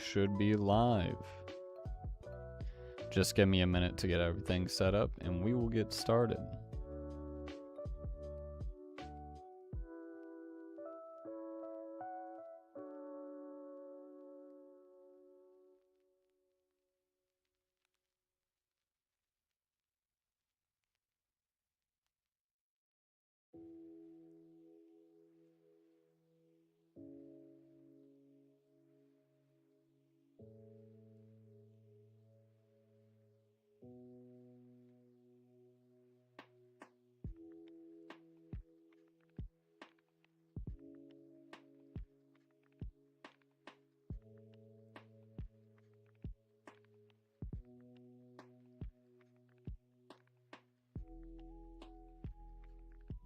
should be live. Just give me a minute to get everything set up and we will get started.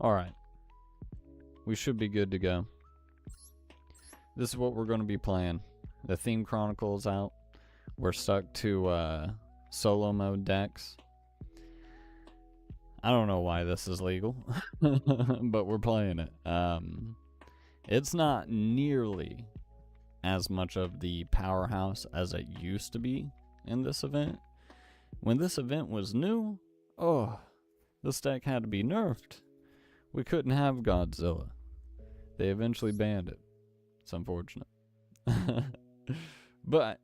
Alright, we should be good to go. This is what we're going to be playing. The theme Chronicle is out. We're stuck to solo mode decks. I don't know why this is legal, but we're playing it. It's not nearly as much of the powerhouse as it used to be in this event. When this event was new, oh, this deck had to be nerfed. We couldn't have Godzilla. They eventually banned it. It's unfortunate. But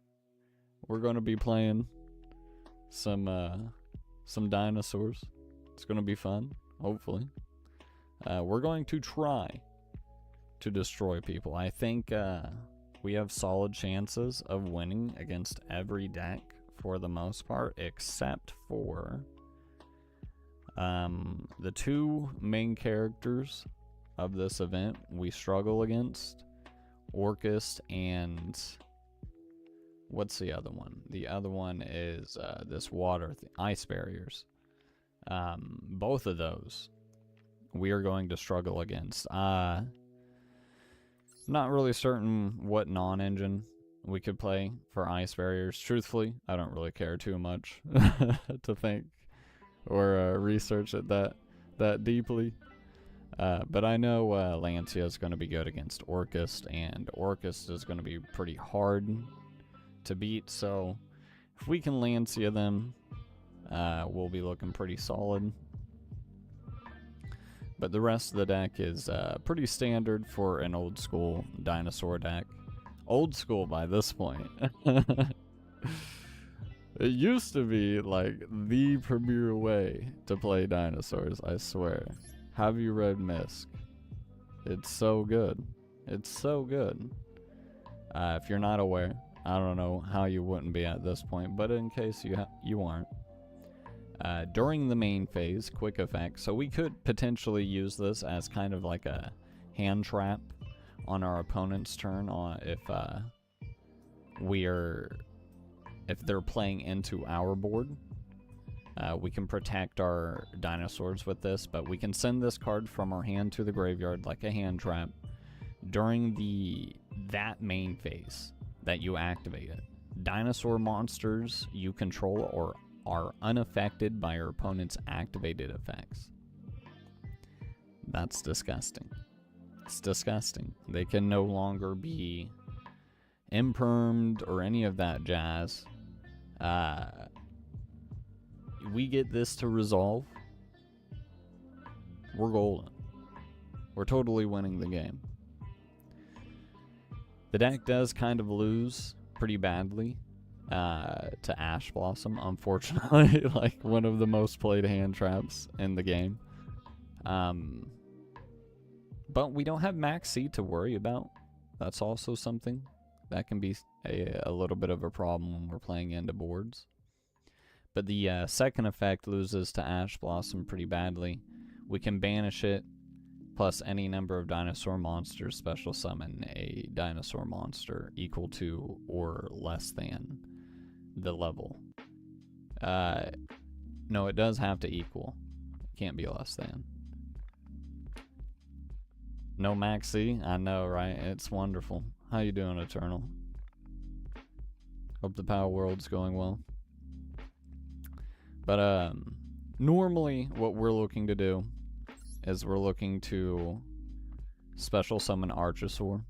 we're going to be playing some dinosaurs. It's going to be fun, hopefully. We're going to try to destroy people. I think we have solid chances of winning against every deck for the most part, except for the two main characters of this event we struggle against. Orcust and what's the other one? The other one is this ice barriers. Both of those we are going to struggle against. Not really certain what non-engine we could play for ice barriers. Truthfully, I don't really care too much to think or research it that deeply. But I know Lancia is going to be good against Orcust, and Orcust is going to be pretty hard to beat. So if we can Lancia them, we'll be looking pretty solid. But the rest of the deck is pretty standard for an old school dinosaur deck. Old school by this point. It used to be like the premier way to play dinosaurs, I swear. Have you read Misk? It's so good. It's so good. If you're not aware, I don't know how you wouldn't be at this point, but in case you aren't. During the main phase, quick effect, so we could potentially use this as kind of like a hand trap on our opponent's turn if they're playing into our board. We can protect our dinosaurs with this, but we can send this card from our hand to the graveyard like a hand trap during that main phase that you activate it. Dinosaur monsters you control or are unaffected by your opponent's activated effects. That's disgusting. It's disgusting. They can no longer be impermed or any of that jazz. We get this to resolve, we're golden. We're totally winning the game. The deck does kind of lose pretty badly to Ash Blossom, unfortunately. Like one of the most played hand traps in the game. But we don't have Max C to worry about. That's also something that can be a little bit of a problem when we're playing into boards. But the second effect loses to Ash Blossom pretty badly. We can banish it, plus any number of dinosaur monsters special summon a dinosaur monster equal to or less than the level. No, it does have to equal. It can't be less than. No Maxi? I know, right? It's wonderful. How you doing, Eternal? Hope the Power World's going well. But normally what we're looking to do is we're looking to special summon Archosaur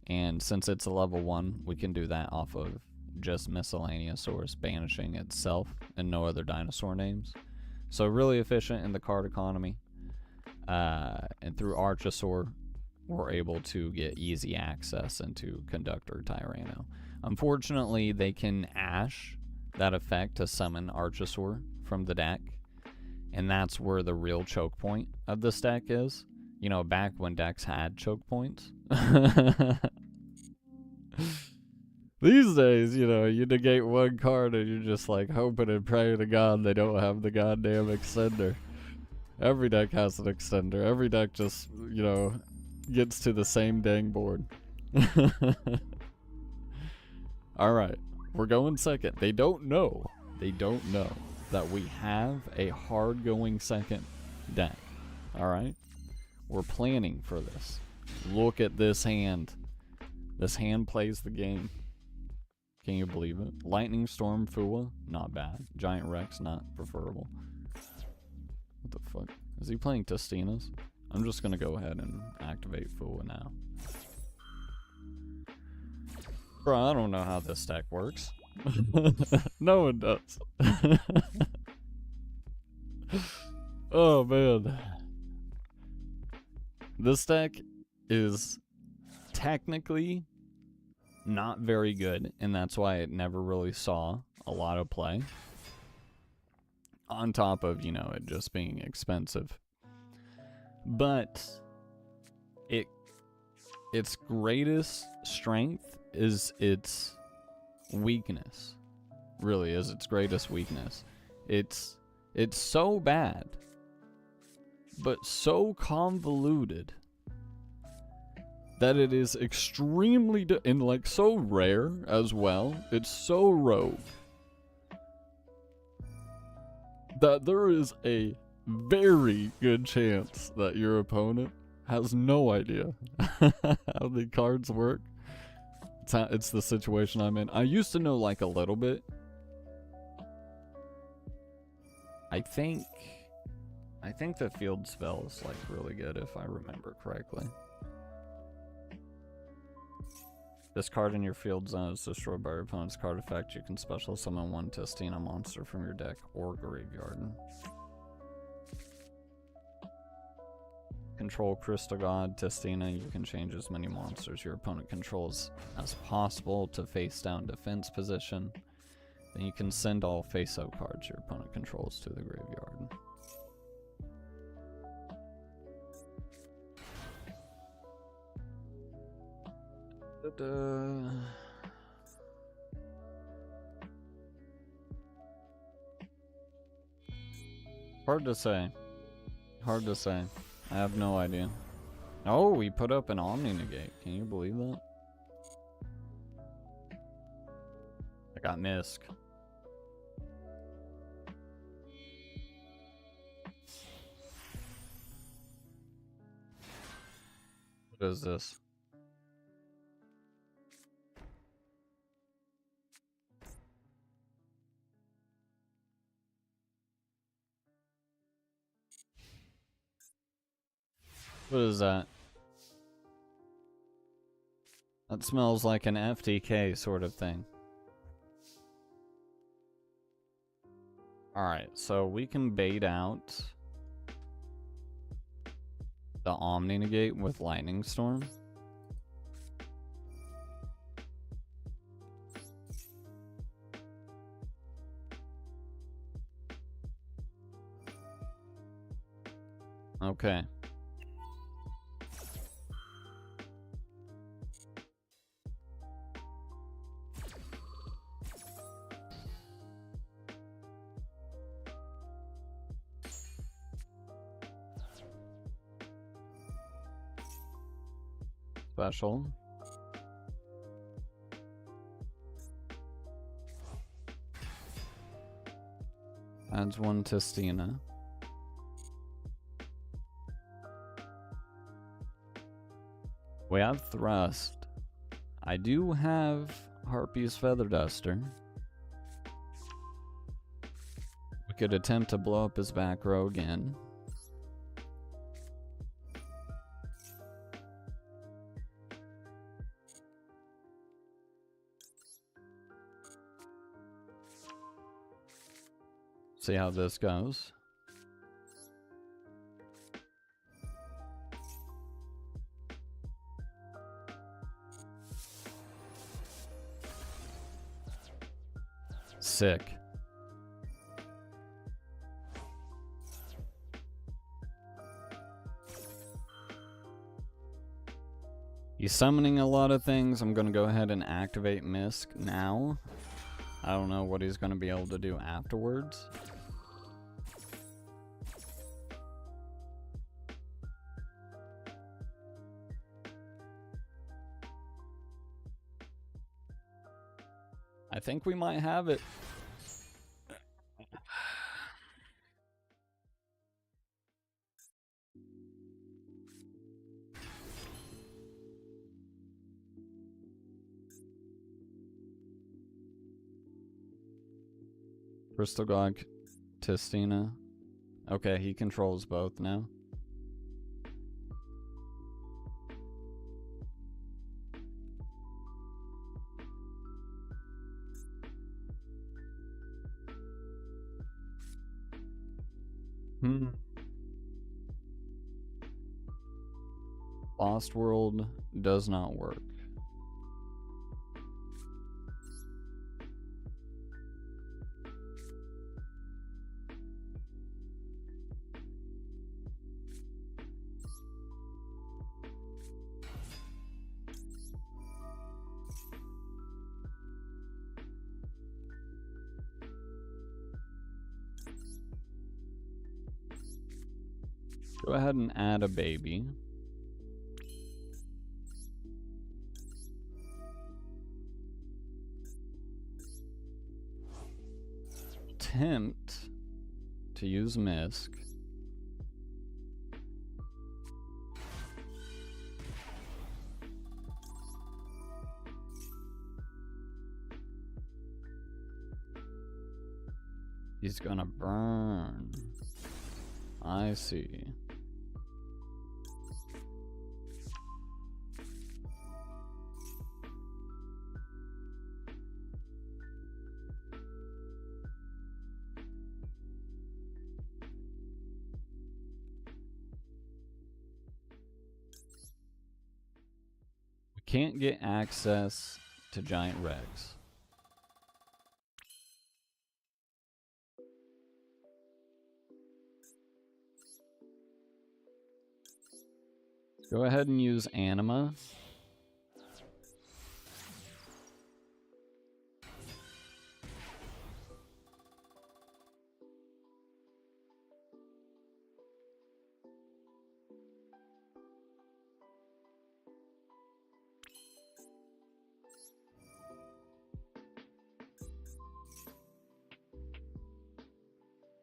And since it's a level 1, we can do that off of just miscellaneous source, banishing itself and no other dinosaur names. So really efficient in the card economy. And through Archosaur, we're able to get easy access into Conductor Tyranno. Unfortunately, they can Ash that effect to summon Archosaur from the deck, and that's where the real choke point of this deck is. You know, back when decks had choke points. These days, you know, you negate one card and you're just like hoping and praying to God they don't have the goddamn extender. Every deck has an extender. Every deck just, you know, gets to the same dang board. Alright, we're going second. They don't know that we have a hard-going second deck. Alright? We're planning for this. Look at this hand. This hand plays the game. Can you believe it? Lightning Storm Fua, not bad. Giant Rex, not preferable. What the fuck? Is he playing Testinas? I'm just gonna go ahead and activate Fua now. Bro, I don't know how this deck works. No one does. Oh man. This deck is technically not very good, and that's why it never really saw a lot of play. On top of, you know, it just being expensive. But its greatest strength is its weakness. Really is its greatest weakness. It's so bad, but so convoluted that it is extremely and like so rare as well. It's so rogue that there is a very good chance that your opponent has no idea how the cards work. It's the situation I'm in. I used to know like a little bit. I think the field spell is like really good if I remember correctly. This card in your field zone is destroyed by your opponent's card effect. You can special summon one Testina monster from your deck or graveyard. Control Crystal God, Testina. You can change as many monsters your opponent controls as possible to face down defense position. Then you can send all face up cards your opponent controls to the graveyard. Hard to say. Hard to say. I have no idea. Oh, we put up an Omni Negate. Can you believe that? I got Misk. What is this? What is that? That smells like an FTK sort of thing. Alright, so we can bait out the Omni Negate with Lightning Storm. Okay. Special. Adds one Testina. We have Thrust. I do have Harpy's Feather Duster. We could attempt to blow up his back row again. See how this goes. Sick. He's summoning a lot of things. I'm going to go ahead and activate Misk now. I don't know what he's going to be able to do afterwards. I think we might have it. Crystal God, Tistina. Okay, he controls both now. Lost World does not work. Go ahead and add a baby. Attempt to use Misk. He's gonna burn. I see. Can't get access to giant Rex. Go ahead and use Anima.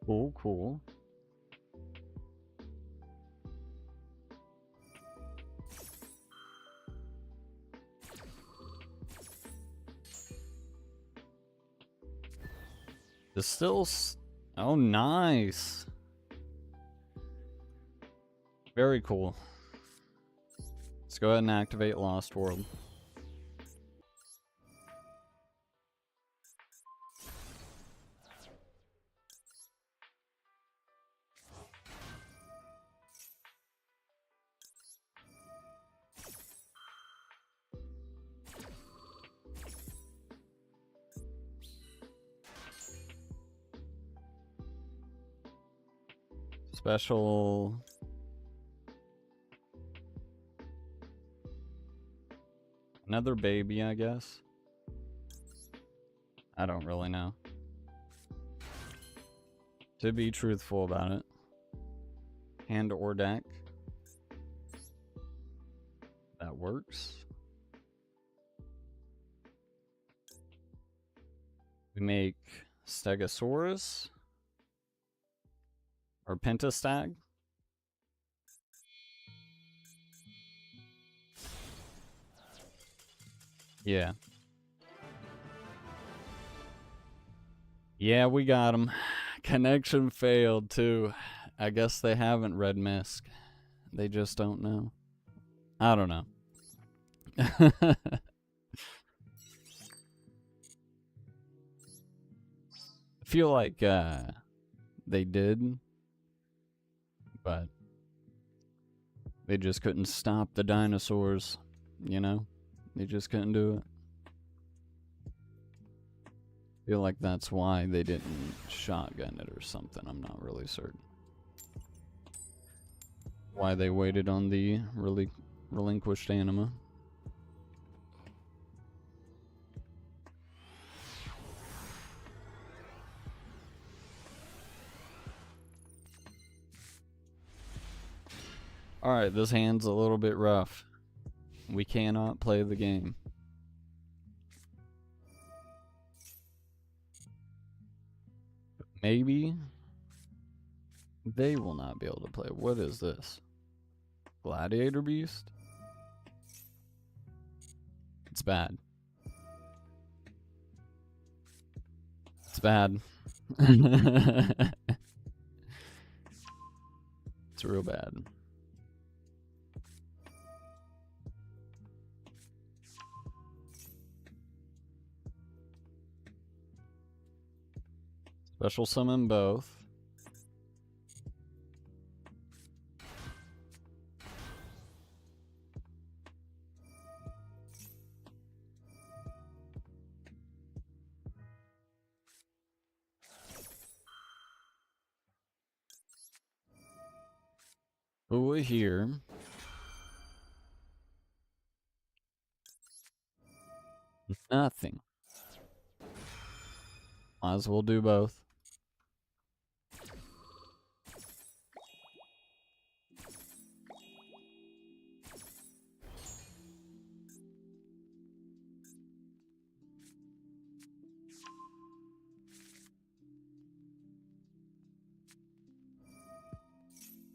Cool, cool. There's still... Oh, nice. Very cool. Let's go ahead and activate Lost World. Special... Another baby, I guess. I don't really know. To be truthful about it. Hand or deck. That works. We make Stegosaurus. Or Pentastag. Yeah. Yeah, we got him. Connection failed too. I guess they haven't read Misk. They just don't know. I don't know. I feel like they did, but they just couldn't stop the dinosaurs, you know? They just couldn't do it. Feel like that's why they didn't shotgun it or something. I'm not really certain. Why they waited on the relinquished anima. Alright, this hand's a little bit rough. We cannot play the game. Maybe they will not be able to play. What is this? Gladiator Beast? It's bad. It's bad. It's real bad. Special summon both. But we're here. Nothing. Might as well do both.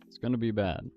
It's gonna be bad.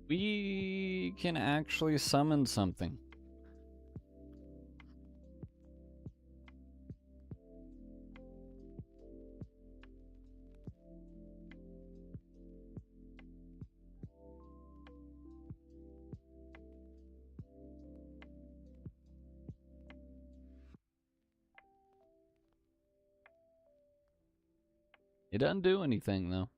We can actually summon something. It doesn't do anything though.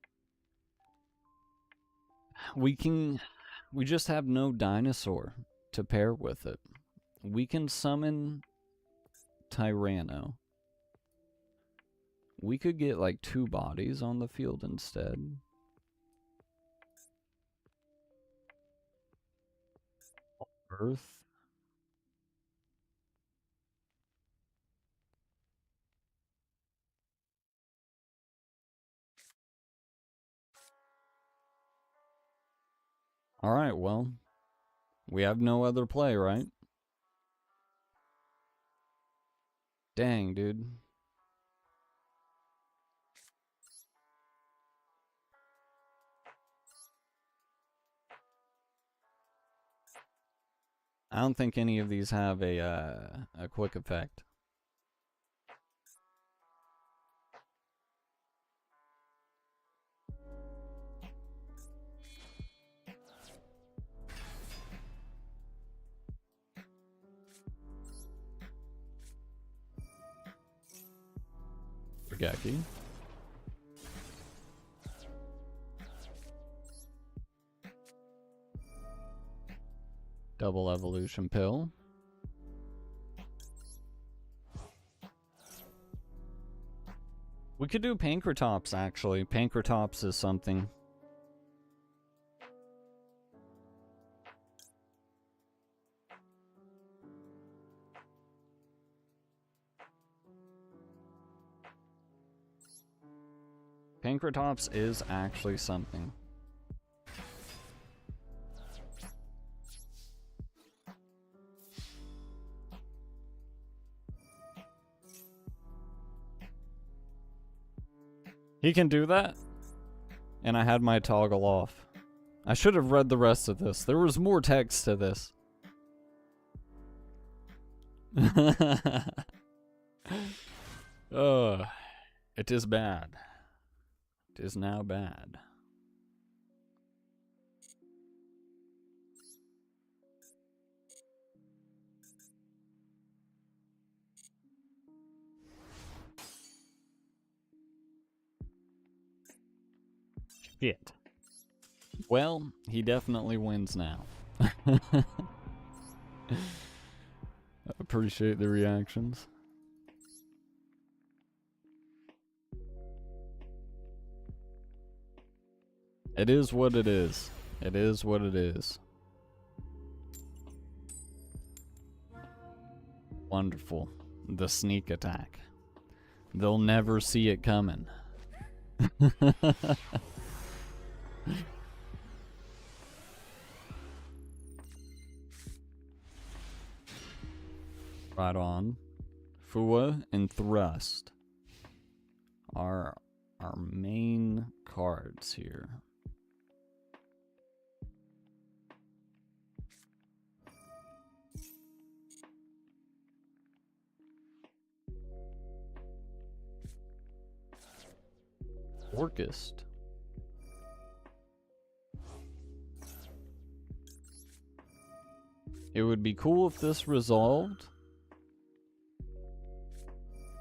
We just have no dinosaur to pair with it. We can summon Tyranno. We could get like 2 bodies on the field instead. Earth. Alright, well, we have no other play, right? Dang, dude. I don't think any of these have a quick effect. Gaki. Double evolution pill. We could do Pancratops, actually. Pancratops is something. Pancratops is actually something. He can do that? And I had my toggle off. I should have read the rest of this. There was more text to this. It is bad. It is now bad. Shit. Well, he definitely wins now. Appreciate the reactions. It is what it is. It is what it is. Wonderful. The sneak attack. They'll never see it coming. Right on. Fua and Thrust are our main cards here. Orchest. It would be cool if this resolved.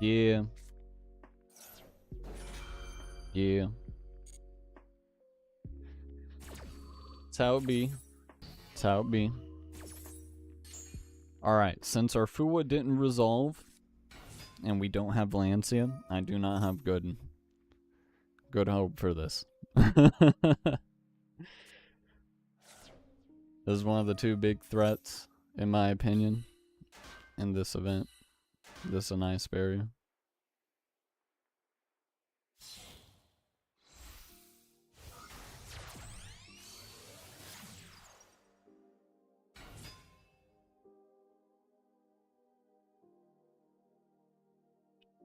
Yeah. Yeah. That's how it be. That's how it be. Alright, since our Fua didn't resolve, and we don't have Lancia, I do not have good hope for this. This is one of the two big threats, in my opinion, in this event. This is a nice barrier.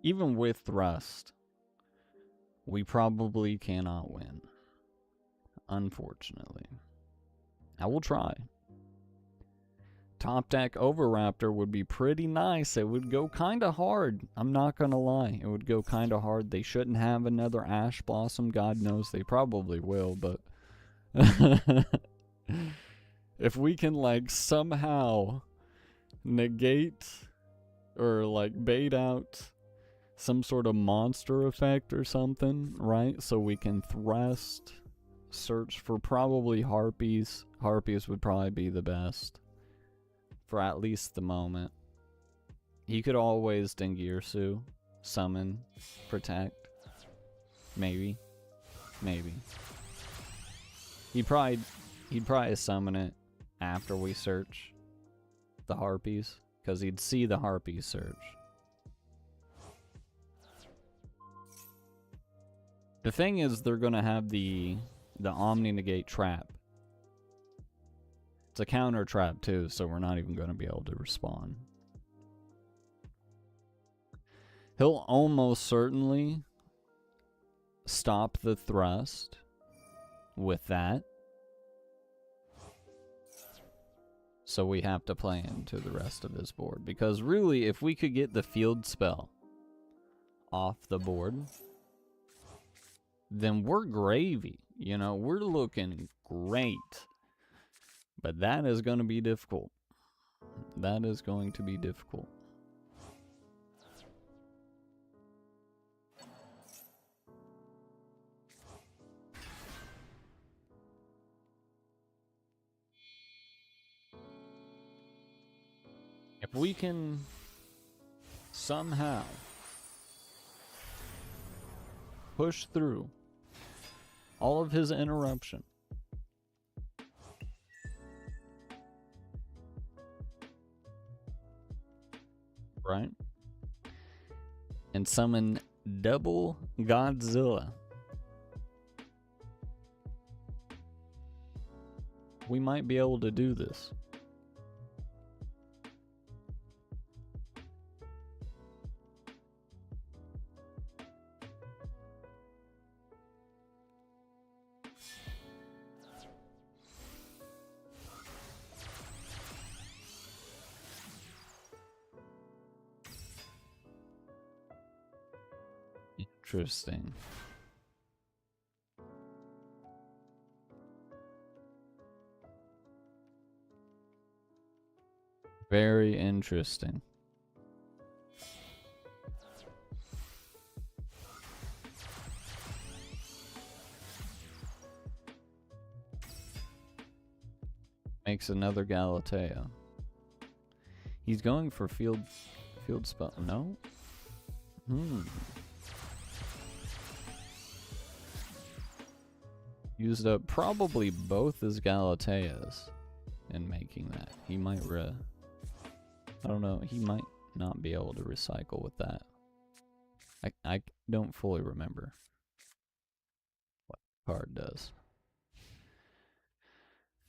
Even with Thrust, we probably cannot win. Unfortunately. I will try. Top deck Overraptor would be pretty nice. It would go kind of hard. I'm not going to lie. It would go kind of hard. They shouldn't have another Ash Blossom. God knows they probably will, but... if we can, like, somehow negate or, like, bait out some sort of monster effect or something, right? So we can Thrust, search for probably Harpies. Harpies would probably be the best. For at least the moment. He could always Dingirsu, summon, protect. Maybe. Maybe. He'd probably summon it after we search the Harpies. Because he'd see the Harpies search. The thing is, they're gonna have the Omni Negate trap. It's a counter trap too, so we're not even gonna be able to respond. He'll almost certainly stop the Thrust with that. So we have to play into the rest of his board. Because really, if we could get the field spell off the board, then we're gravy. You know, we're looking great. But that is going to be difficult. That is going to be difficult. If we can somehow push through all of his interruption, right? And summon double Godzilla, we might be able to do this. interesting. Very interesting. Makes another Galatea. He's going for field spell. No? Used up probably both his Galateas in making that. He might I don't know, he might not be able to recycle with that. I don't fully remember what the card does.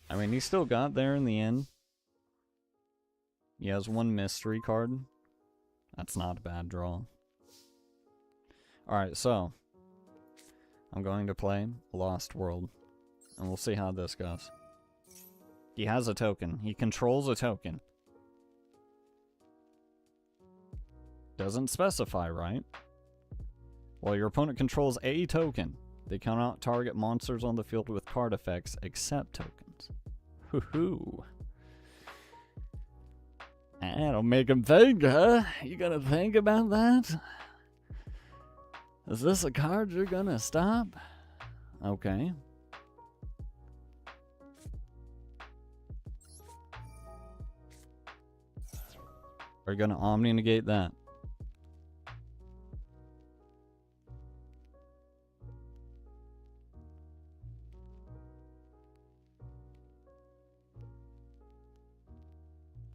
I mean, he still got there in the end. He has one mystery card. That's not a bad draw. Alright, so I'm going to play Lost World, and we'll see how this goes. He has a token. He controls a token. Doesn't specify, right? While your opponent controls a token, they cannot target monsters on the field with card effects except tokens. Hoo-hoo. That'll make him think, huh? You gotta think about that? Is this a card you're gonna stop? Okay. Are you gonna Omni-negate that?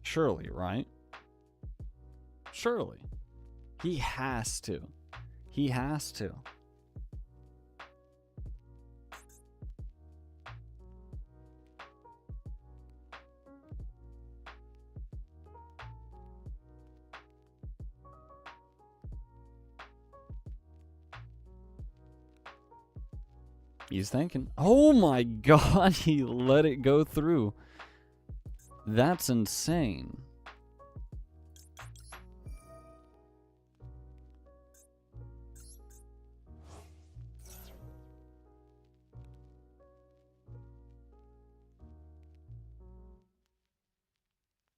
Surely, right? Surely. He has to. He has to. He's thinking. Oh my god, he let it go through. That's insane.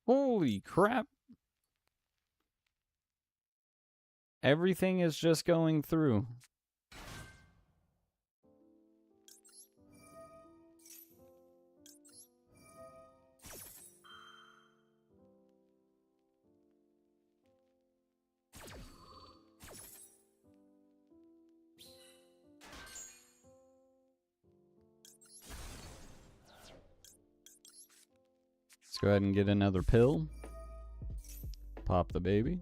Holy crap. Everything is just going through. Let's go ahead and get another pill. Pop the baby.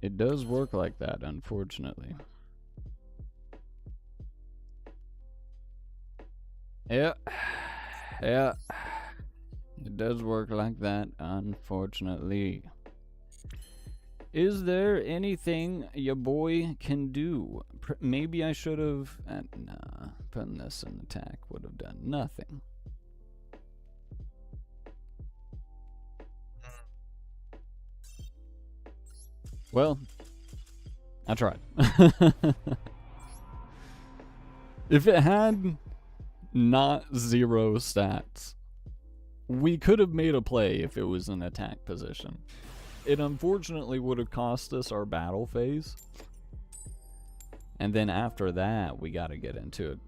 It does work like that, unfortunately. Yeah. Yeah. It does work like that, unfortunately. Is there anything your boy can do? Maybe I should have... nah, putting this in attack would have done nothing. Well, I tried. If it had not 0 stats, we could have made a play if it was in attack position. It unfortunately would have cost us our battle phase. And then after that, we gotta get into it.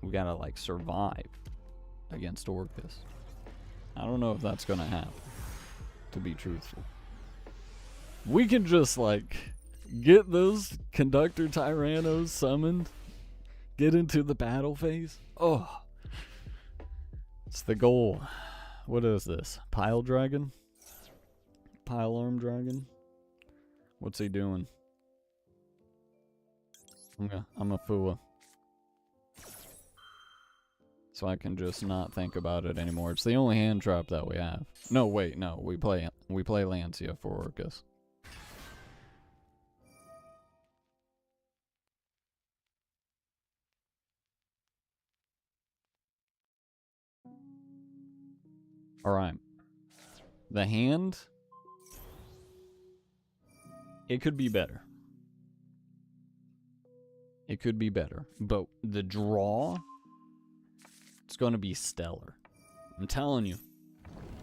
We gotta, like, survive against Orcus. I don't know if that's gonna happen, to be truthful. We can just, like, get those Conductor Tyrannos summoned, get into the battle phase. Oh, it's the goal. What is this? Pile Dragon? Pile Arm Dragon? What's he doing? I'm a fool. So I can just not think about it anymore. It's the only hand trap that we have. No, wait, no. We play Lancia for Orcus. Alright. The hand, it could be better. It could be better. But the draw, it's going to be stellar. I'm telling you.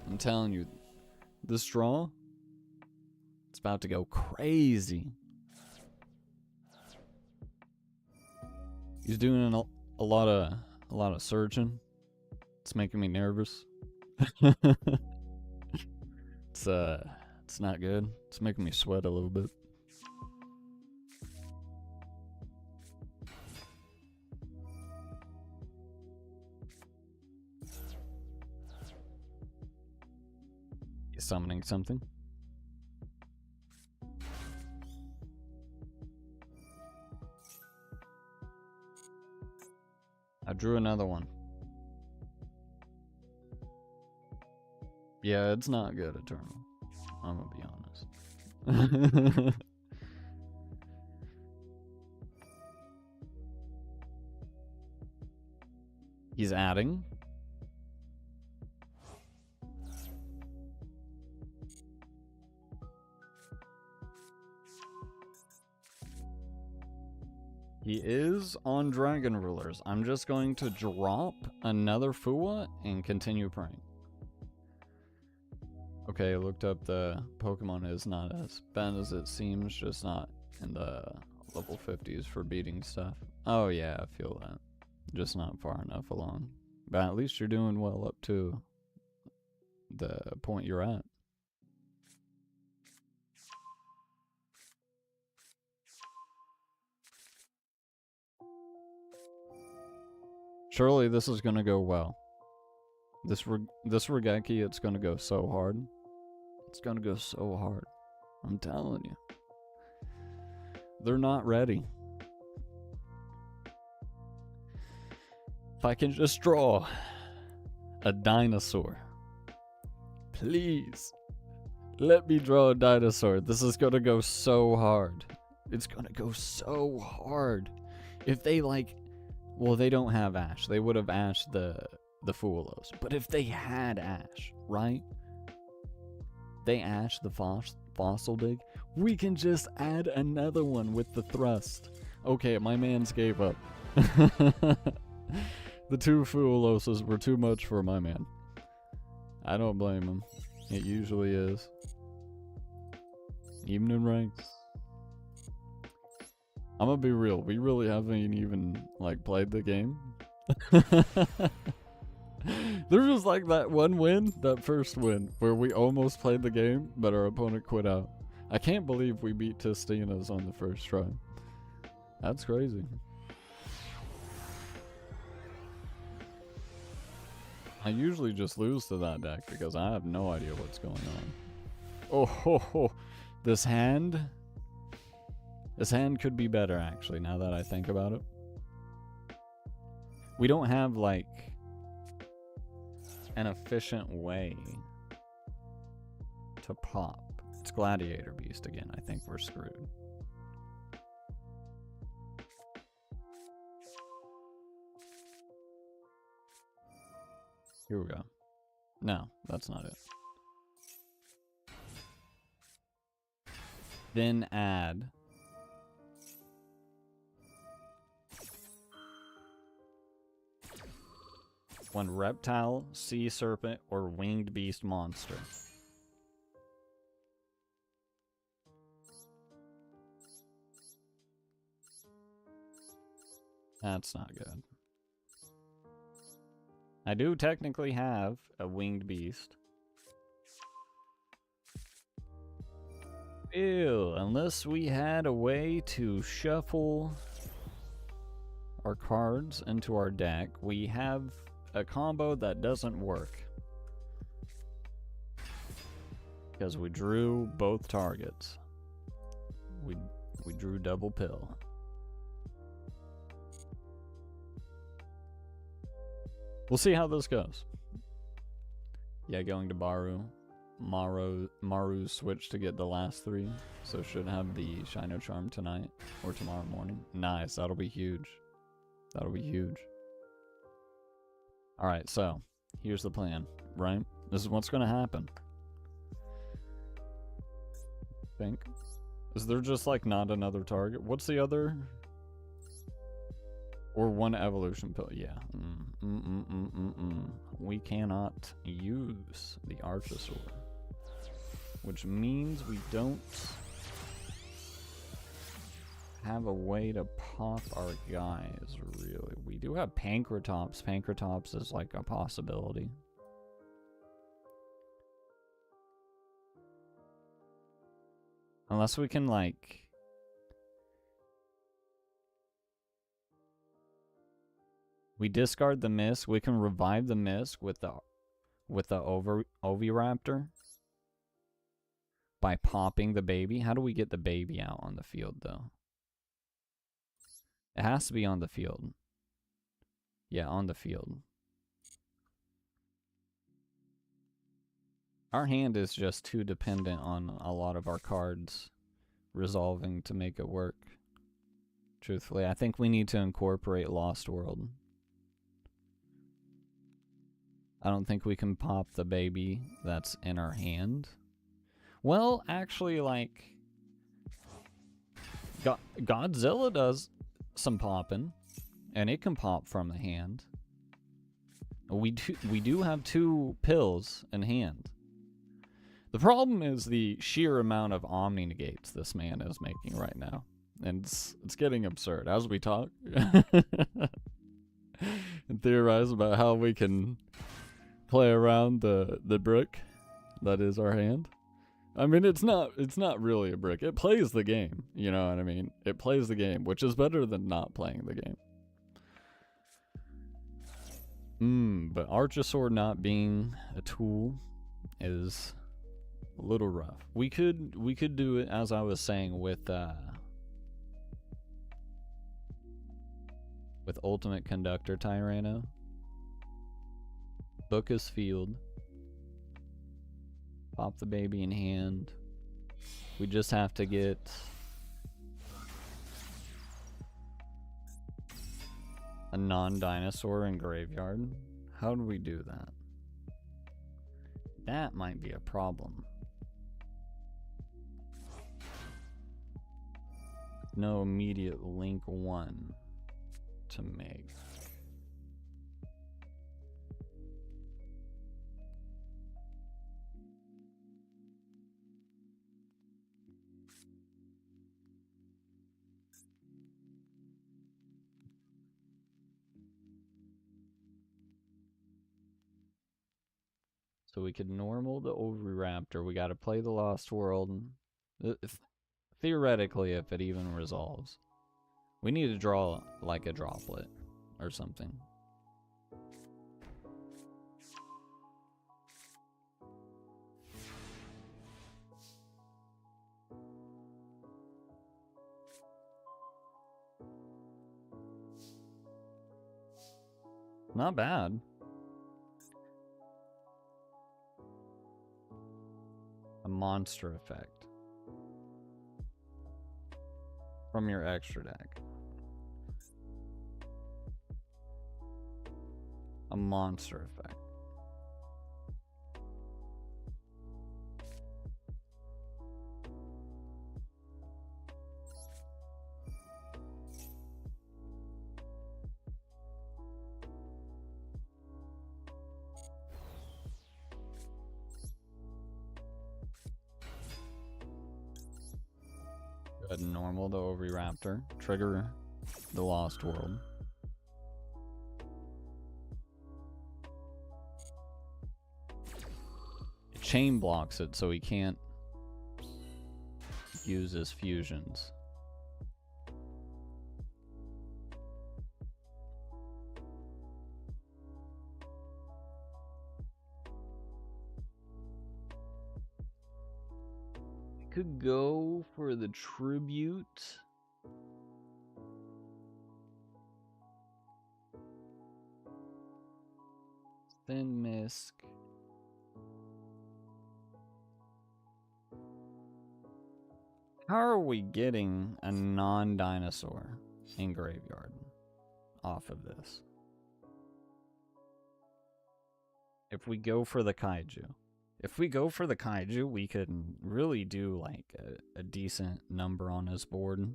I'm telling you. This draw, it's about to go crazy. He's doing a lot of searching. It's making me nervous. It's not good. It's making me sweat a little bit. He's summoning something. I drew another one. Yeah, it's not good, Eternal. I'm gonna be honest. He's adding. He is on Dragon Rulers. I'm just going to drop another Fua and continue praying. Okay, I looked up the Pokemon is not as bad as it seems, just not in the level 50s for beating stuff. Oh yeah, I feel that. Just not far enough along. But at least you're doing well up to the point you're at. Surely this is gonna go well. This Regeki, it's gonna go so hard. It's gonna go so hard. I'm telling you. They're not ready. If I can just draw a dinosaur. Please. Let me draw a dinosaur. This is gonna go so hard. It's gonna go so hard. If they like... Well, they don't have Ash. They would have Ash the Fuelos. But if they had Ash, right? They Ash the Fossil Dig. We can just add another one with the Thrust. Okay, my mans gave up. The two Fueloses were too much for my man. I don't blame him. It usually is. Even in ranks. I'm gonna be real, we really haven't even, like, played the game. There was, like, that one win, that first win, where we almost played the game, but our opponent quit out. I can't believe we beat Testina's on the first try. That's crazy. I usually just lose to that deck, because I have no idea what's going on. Oh, ho, ho. This hand... This hand could be better, actually, now that I think about it. We don't have, like, an efficient way to pop. It's Gladiator Beast again. I think we're screwed. Here we go. No, that's not it. Then add... one reptile, sea serpent, or winged beast monster. That's not good. I do technically have a winged beast. Ew, unless we had a way to shuffle our cards into our deck, we have a combo that doesn't work. Because we drew both targets. We drew double pill. We'll see how this goes. Yeah, going to Maru's switch to get the last 3. So should have the Shino Charm tonight or tomorrow morning. Nice, that'll be huge. That'll be huge. Alright, so here's the plan, right? This is what's gonna happen. Think. Is there just like not another target? What's the other? Or one evolution pill? Yeah. We cannot use the Archosaur, which means we don't have a way to pop our guys, really. We do have Pancratops. Pancratops is like a possibility. Unless we can like... We discard the Mist. We can revive the Mist with the Oviraptor by popping the baby. How do we get the baby out on the field, though? It has to be on the field. Yeah, on the field. Our hand is just too dependent on a lot of our cards resolving to make it work. Truthfully, I think we need to incorporate Lost World. I don't think we can pop the baby that's in our hand. Well, actually, like... Godzilla does some popping, and it can pop from the hand. We do have 2 pills in hand. The problem is the sheer amount of Omni Negates this man is making right now. And it's getting absurd. As we talk and theorize about how we can play around the brick that is our hand. I mean, it's not really a brick. It plays the game, you know what I mean? It plays the game, which is better than not playing the game. But Archosaur not being a tool is a little rough. We could do it, as I was saying, with Ultimate Conductor Tyranno. Book his field. Pop the baby in hand. We just have to get a non-dinosaur in graveyard. How do we do that? That might be a problem. No immediate link 1 to make. So we could normal the Oviraptor. We gotta play the Lost World. Theoretically, if it even resolves. We need to draw like a droplet or something. Not bad. A monster effect from your extra deck. A monster effect. Go ahead and normal the Oviraptor. Trigger the Lost World. It chain blocks it so he can't use his fusions. Could go for the tribute. Thin Misk. How are we getting a non-dinosaur in graveyard off of this? if we go for the kaiju. If we go for the kaiju, we could really do like a decent number on his board.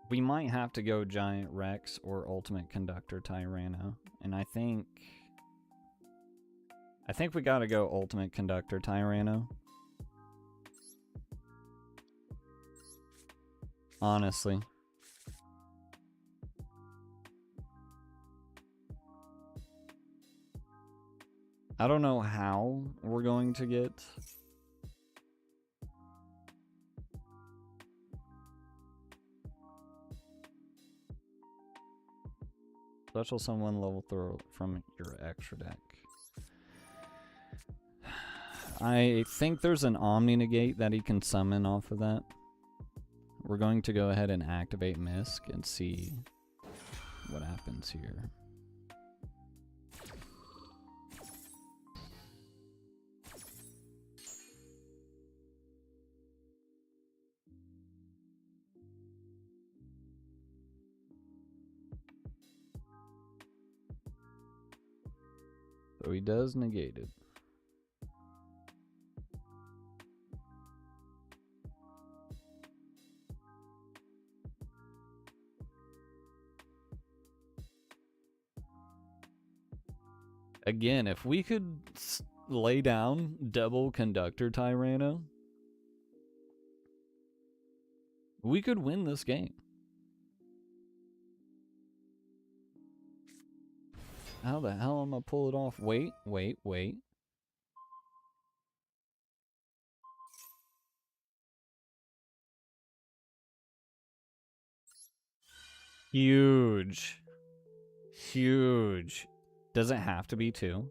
We might have to go Giant Rex or Ultimate Conductor Tyranno. And I think we gotta go Ultimate Conductor Tyranno. Honestly. I don't know how we're going to get special summon level throw from your extra deck. I think there's an Omni Negate that he can summon off of that. We're going to go ahead and activate Misk and see what happens here. So he does negate it. Again, if we could lay down double Conductor Tyranno, we could win this game. How the hell am I pull it off? Wait. Huge. Does it have to be 2?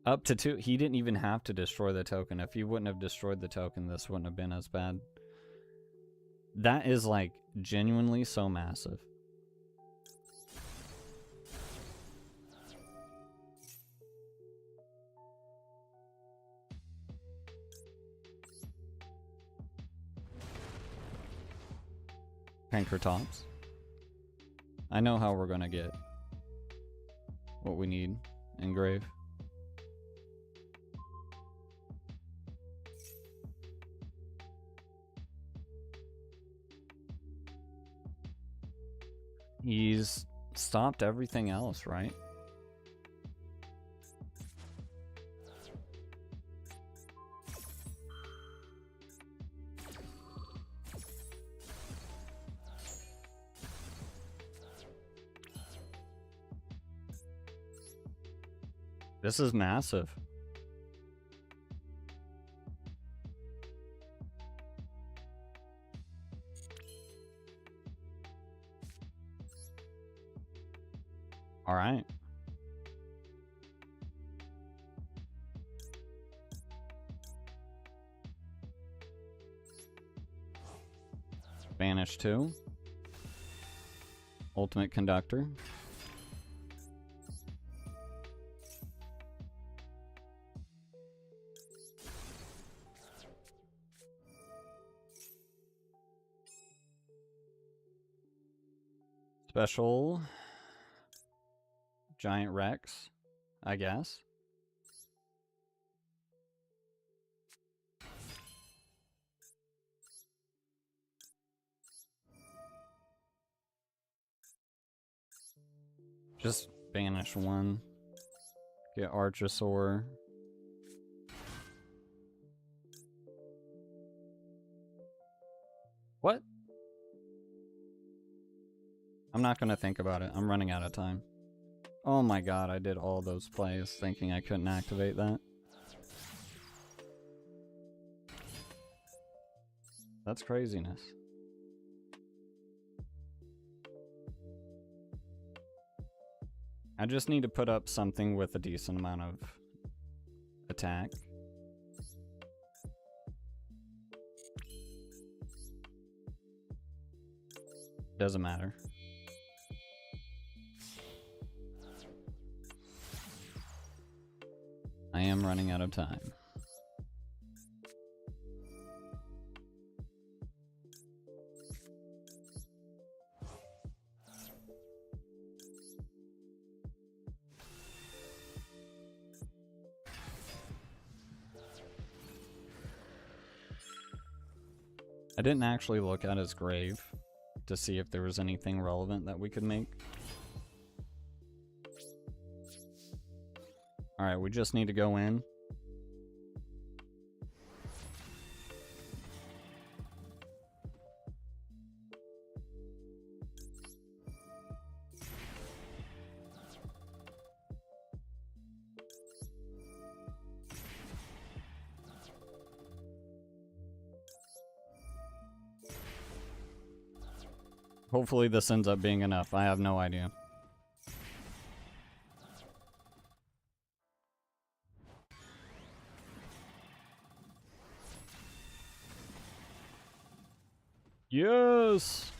Up to 2. He didn't even have to destroy the token. If he wouldn't have destroyed the token, this wouldn't have been as bad. That is like genuinely so massive. Pankratops. I know how we're gonna get what we need. Engrave. He's stopped everything else, right? This is massive. All right. Banish 2. Ultimate Conductor. Special Giant Rex, I guess. Just banish 1. Get Archosaur. What? I'm not gonna think about it. I'm running out of time. Oh my god, I did all those plays thinking I couldn't activate that. That's craziness. I just need to put up something with a decent amount of attack. Doesn't matter. I am running out of time. I didn't actually look at his grave to see if there was anything relevant that we could make. Alright, we just need to go in. Hopefully this ends up being enough. I have no idea. Yes!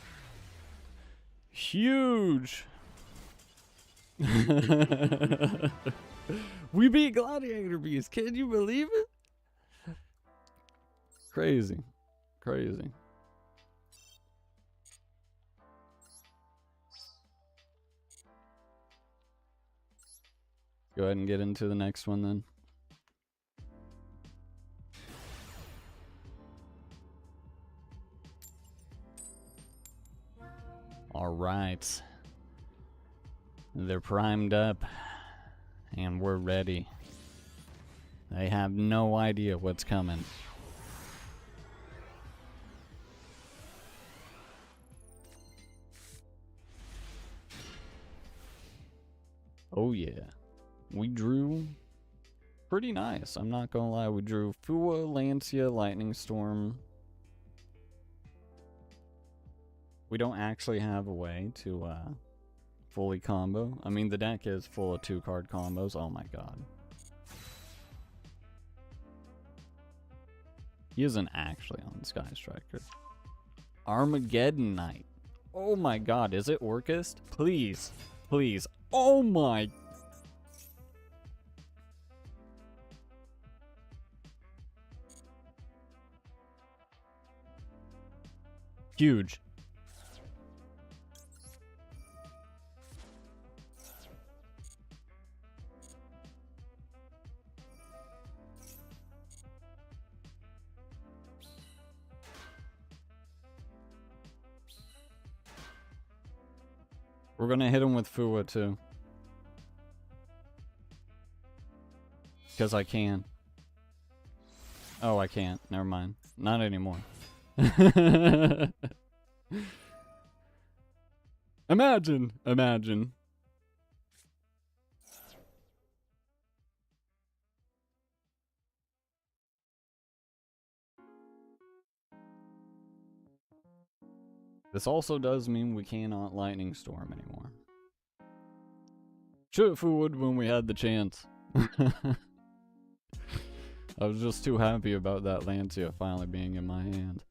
Huge! We beat Gladiator Beast. Can you believe it? Crazy. Crazy. Go ahead and get into the next one then. All right. They're primed up and we're ready. They have no idea what's coming. Oh yeah. We drew pretty nice. I'm not gonna lie. We drew Fua, Lancia, Lightning Storm. We don't actually have a way to fully combo. I mean, the deck is full of 2-card combos. Oh my god. He isn't actually on Sky Striker. Armageddon Knight. Oh my god, is it Orcust? Please. Please. Oh my. Huge. We're gonna hit him with Fua too. Because I can. Oh, I can't. Never mind. Not anymore. Imagine. Imagine. This also does mean we cannot Lightning Storm anymore. Should have would when we had the chance. I was just too happy about that Lancia finally being in my hand.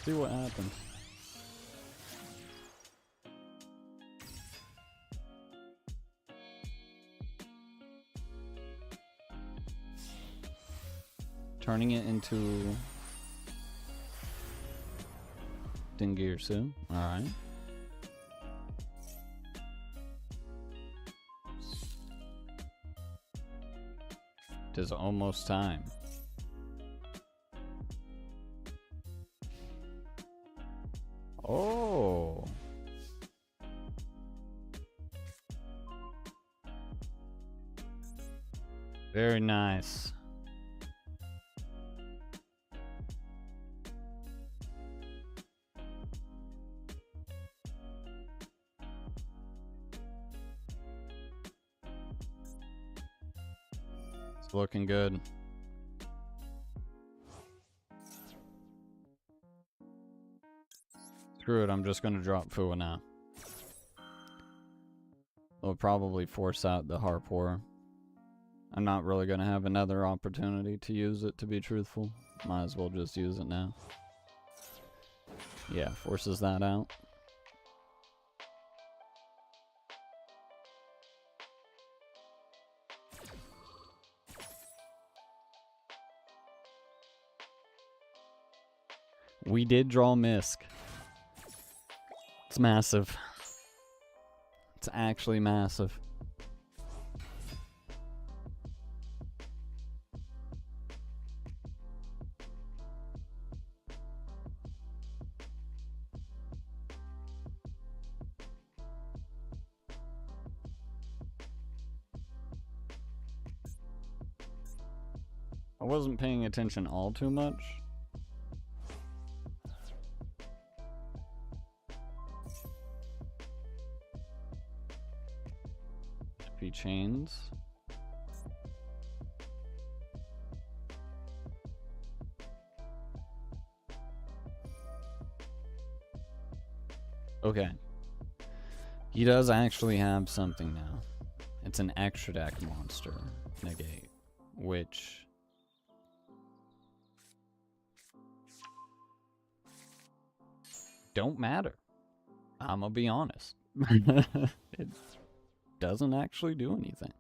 See what happens. Turning it into Dingirsu. Alright. It is almost time. Oh. Very nice. It's looking good. Screw it, I'm just gonna drop Fua now. It'll probably force out the Harpor. I'm not really gonna have another opportunity to use it, to be truthful. Might as well just use it now. Yeah, forces that out. We did draw Misk. It's massive. It's actually massive. I wasn't paying attention all too much. FP chains. Okay. He does actually have something now. It's an extra deck monster negate, which don't matter. I'm gonna be honest. It doesn't actually do anything.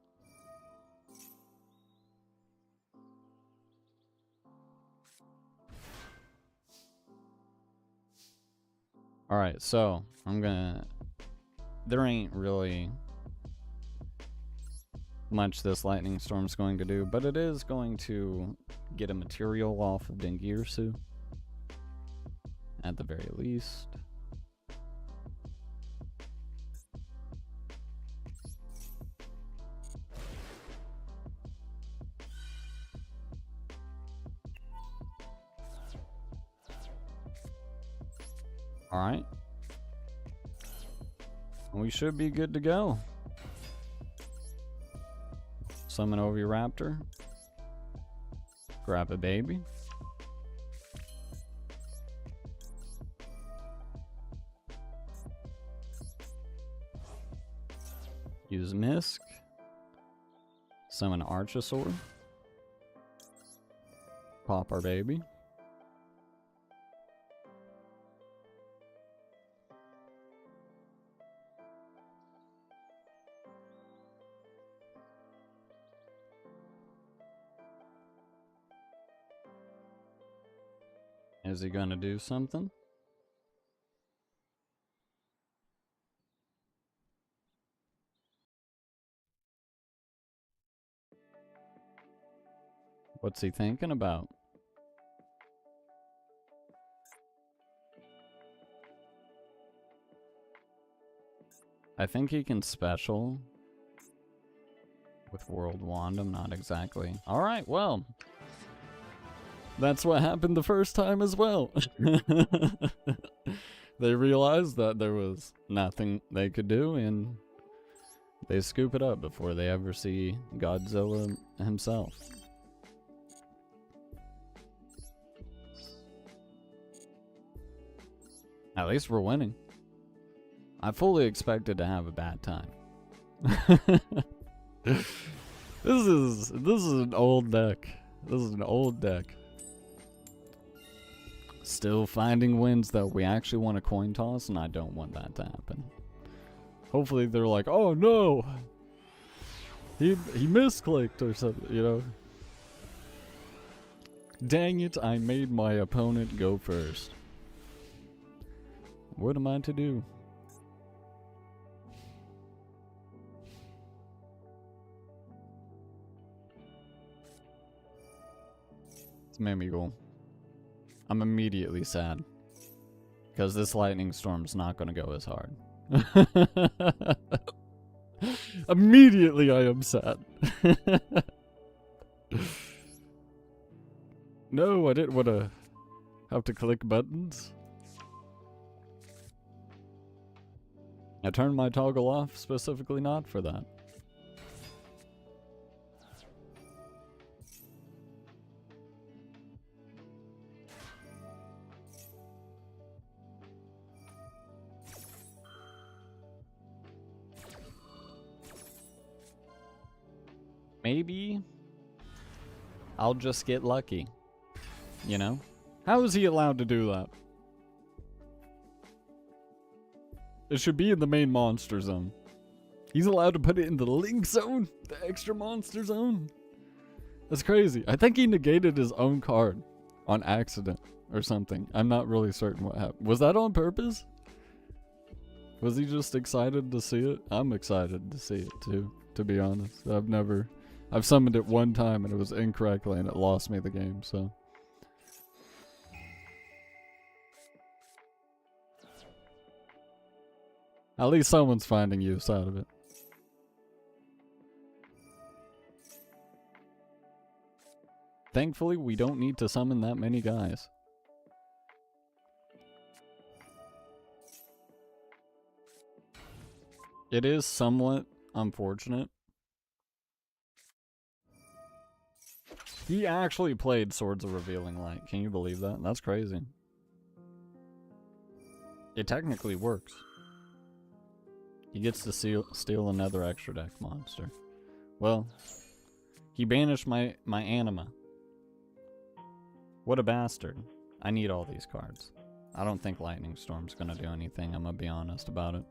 Alright, so I'm gonna... There ain't really much this lightning storm's going to do, but it is going to get a material off of Dengirsu. At the very least. Alright. We should be good to go. Summon over your raptor. Grab a baby. Use Misk. Summon Archosaur. Pop our baby. Is he gonna do something? What's he thinking about? I think he can special with World Wand. I'm not exactly. Alright, well. That's what happened the first time as well. They realized that there was nothing they could do and they scoop it up before they ever see Godzilla himself. At least we're winning. I fully expected to have a bad time. This is an old deck. This is an old deck. Still finding wins though. We actually want a coin toss and I don't want that to happen. Hopefully they're like, oh no! He misclicked or something, you know? Dang it, I made my opponent go first. What am I to do? It's made me go. I'm immediately sad. Because this lightning storm's not going to go as hard. Immediately I am sad. No, I didn't want to have to click buttons. I turned my toggle off specifically not for that. Maybe I'll just get lucky, you know? How is he allowed to do that? It should be in the main monster zone. He's allowed to put it in the link zone? The extra monster zone? That's crazy. I think he negated his own card on accident. or something. I'm not really certain what happened. Was that on purpose? Was he just excited to see it? I'm excited to see it too, to be honest. I've summoned it one time and it was incorrectly and it lost me the game, so. At least someone's finding use out of it. Thankfully, we don't need to summon that many guys. It is somewhat unfortunate. He actually played Swords of Revealing Light. Can you believe that? That's crazy. It technically works. He gets to steal another extra deck monster. Well, he banished my anima. What a bastard. I need all these cards. I don't think Lightning Storm's gonna do anything, I'm gonna be honest about it.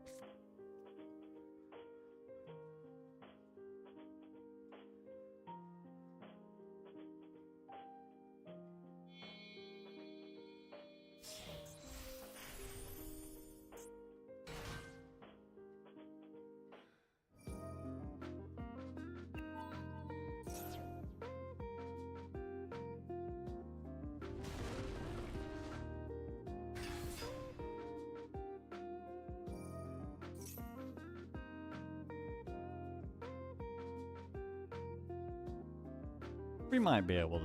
We might be able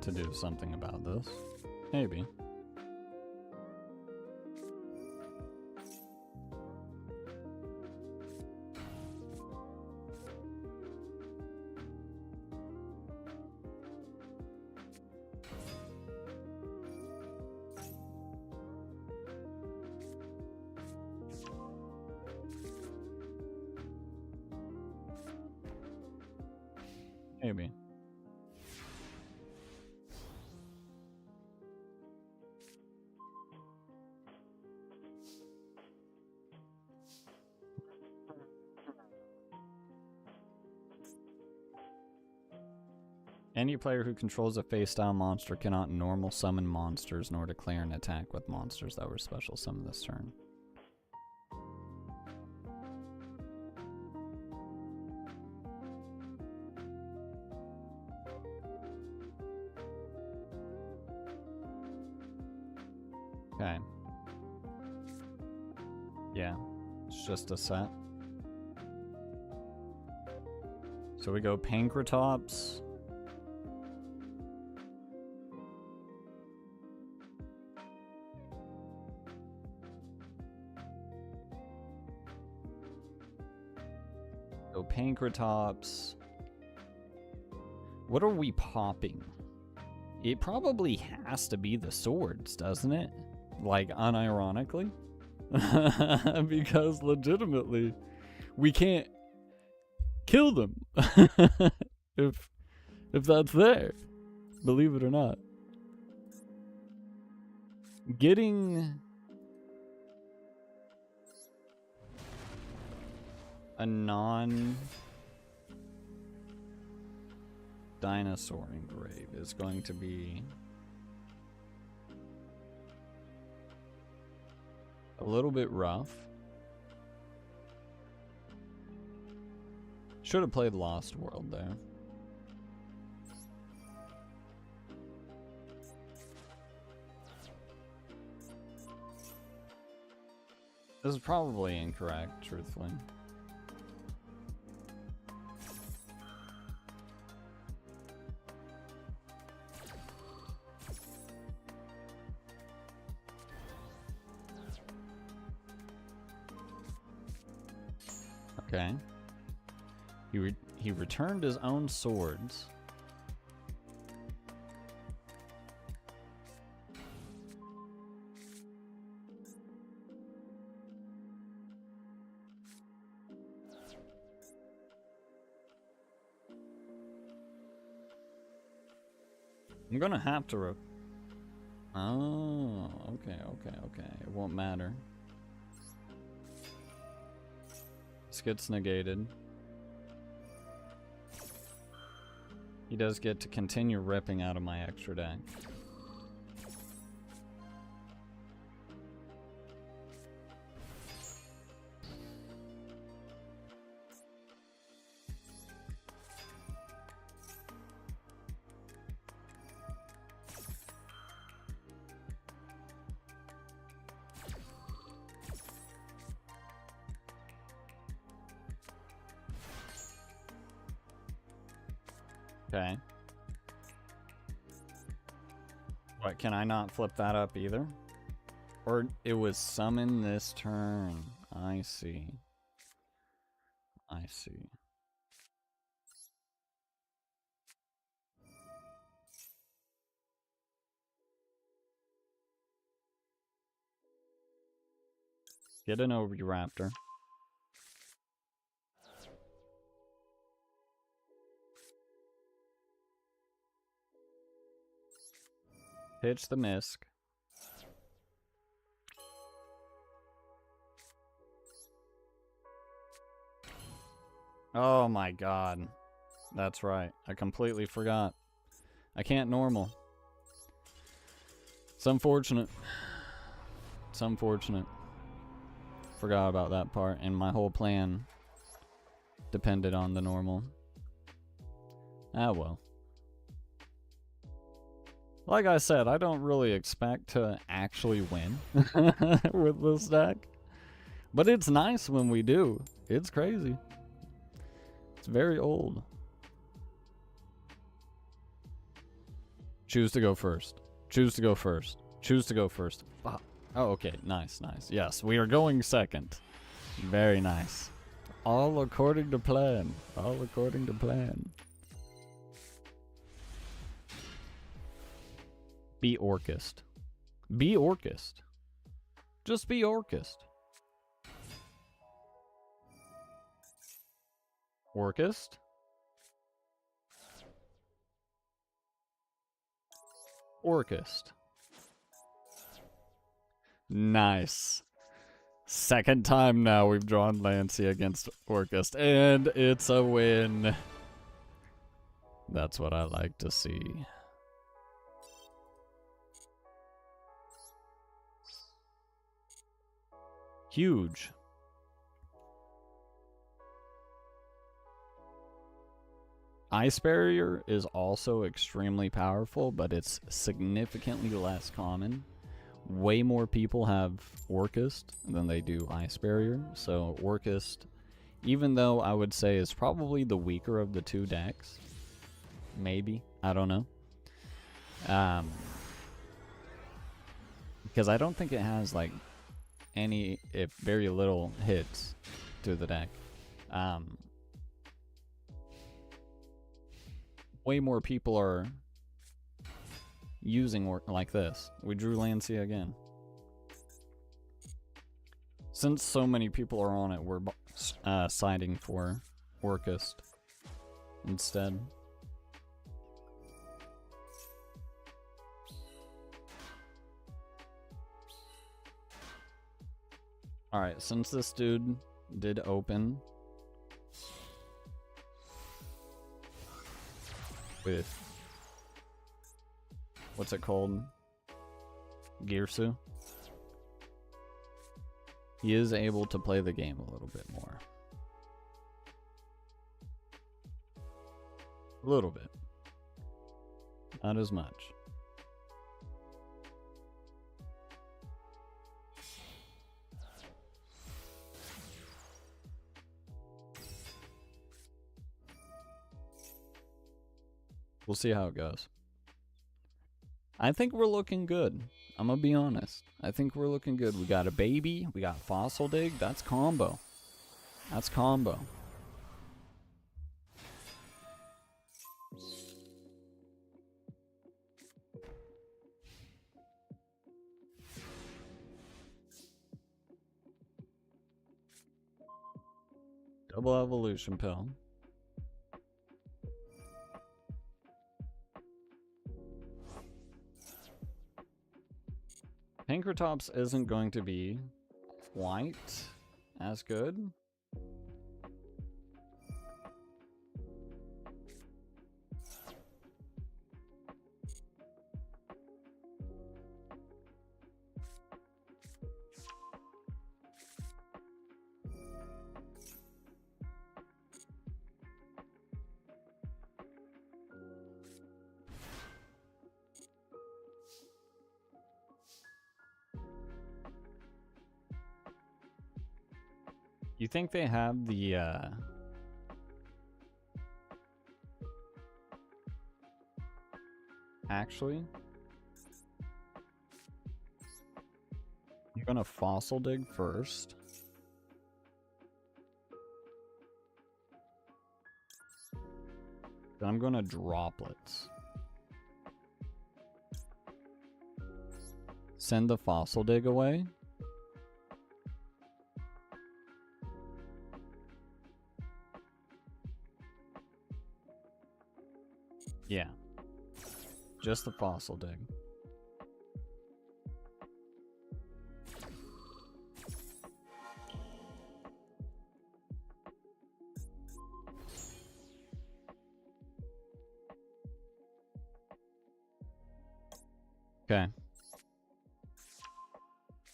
to do something about this. Maybe. Maybe. Any player who controls a face-down monster cannot normal summon monsters nor declare an attack with monsters that were special summoned this turn. Okay. Yeah, it's just a set. So we go Pankratops. Go Pankratops. What are we popping? It probably has to be the swords, doesn't it? Like, unironically. Because legitimately, we can't kill them if that's there. Believe it or not. Getting a non-dinosaur engrave is going to be a little bit rough. Should have played Lost World there. This is probably incorrect, truthfully. Okay. He returned his own swords. I'm gonna have to oh, okay. It won't matter. This gets negated. He does get to continue ripping out of my extra deck. Okay. What, can I not flip that up either? Or it was summon this turn. I see. I see. Get an Oviraptor. Pitch the Misk. Oh my god. That's right. I completely forgot. I can't normal. It's unfortunate. It's unfortunate. Forgot about that part, and my whole plan depended on the normal. Ah well. Like I said, I don't really expect to actually win with this deck. But it's nice when we do. It's crazy. It's very old. Choose to go first. Choose to go first. Choose to go first. Oh, okay. Nice, nice. Yes, we are going second. Very nice. All according to plan. All according to plan. Be Orcust. Be Orcust. Just be Orcust. Orcust? Orcust. Nice. Second time now we've drawn Lancey against Orcust, and it's a win. That's what I like to see. Huge. Ice Barrier is also extremely powerful, but it's significantly less common. Way more people have Orcust than they do Ice Barrier, so Orcust, even though I would say is probably the weaker of the two decks, maybe, I don't know. Because I don't think it has like any, if very little hits to the deck. Way more people are using like this. We drew Lancey again. Since so many people are on it, we're siding for Orcust instead. Alright, since this dude did open with, what's it called? Girsu. He is able to play the game a little bit more. A little bit. Not as much. We'll see how it goes. I think we're looking good. I'm gonna be honest. I think we're looking good. We got a baby. We got Fossil Dig. That's combo. That's combo. Double Evolution Pill. Pankratops isn't going to be quite as good. You think they have the Actually, you're gonna fossil dig first. Then I'm gonna droplets. Send the fossil dig away. Yeah. Just the fossil dig. Okay.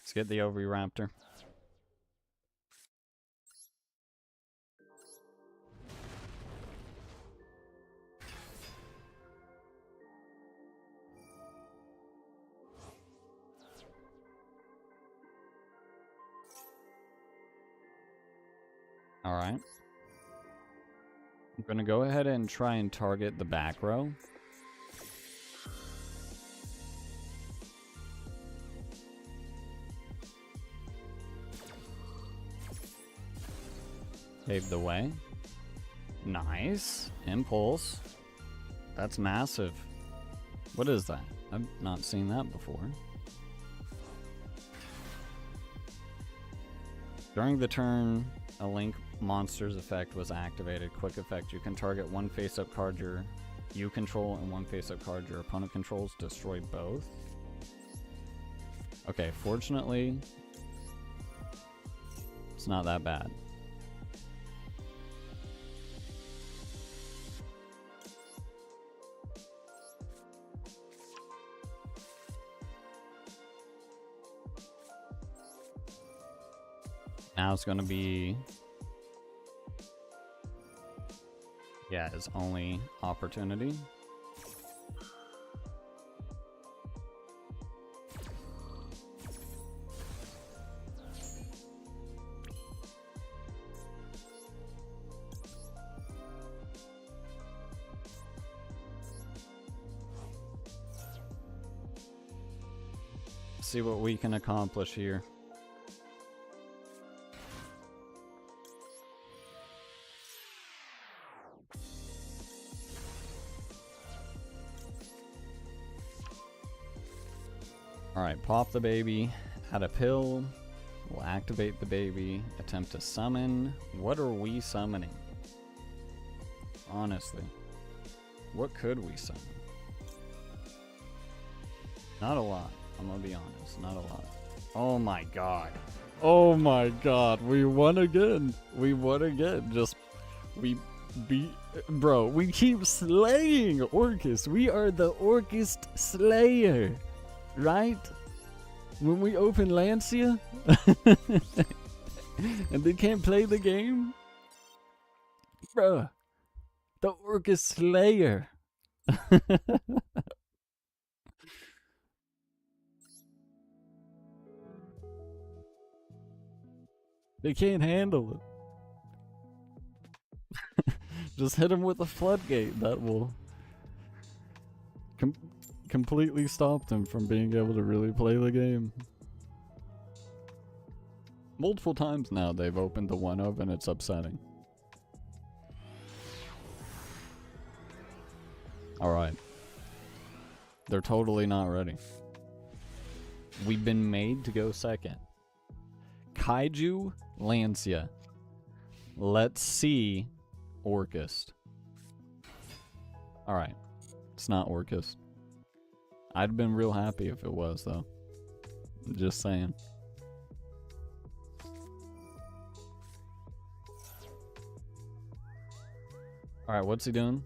Let's get the Oviraptor. Alright. I'm gonna go ahead and try and target the back row. Pave the way. Nice. Impulse. That's massive. What is that? I've not seen that before. During the turn, a Link monster's effect was activated. Quick effect. You can target one face-up card you control and one face-up card your opponent controls. Destroy both. Okay, fortunately, it's not that bad. Now it's going to be, yeah, his only opportunity. See what we can accomplish here. Alright, pop the baby, add a pill, we'll activate the baby, attempt to summon. What are we summoning? Honestly, what could we summon? Not a lot, I'm gonna be honest, not a lot. Oh my god. Oh my god, we won again. We won again. Just, we beat, bro, we keep slaying Orcus. We are the Orcus Slayer. Right? When we open Lancia and they can't play the game? Bruh. The Orcus Slayer. They can't handle it. Just hit him with a floodgate. That will completely stopped him from being able to really play the game. Multiple times now they've opened the 1-of and it's upsetting. Alright. They're totally not ready. We've been made to go second. Kaiju Lancia. Let's see Orcus. Alright. It's not Orcus. I'd been real happy if it was, though. Just saying. Alright, what's he doing?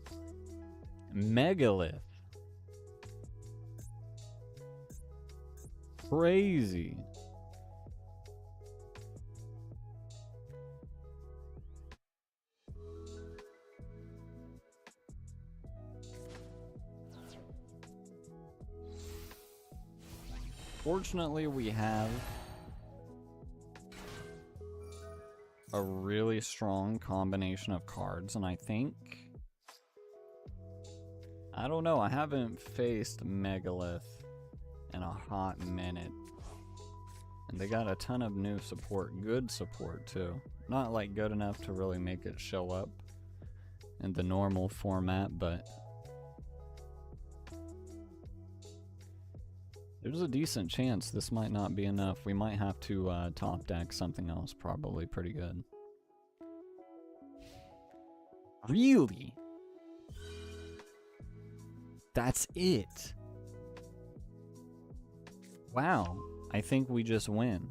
Megalith. Crazy. Fortunately, we have a really strong combination of cards, and I think I don't know. I haven't faced Megalith in a hot minute. And they got a ton of new support. Good support, too. Not, like, good enough to really make it show up in the normal format, but there's a decent chance this might not be enough. We might have to top deck something else probably pretty good. Really? That's it? Wow. I think we just win.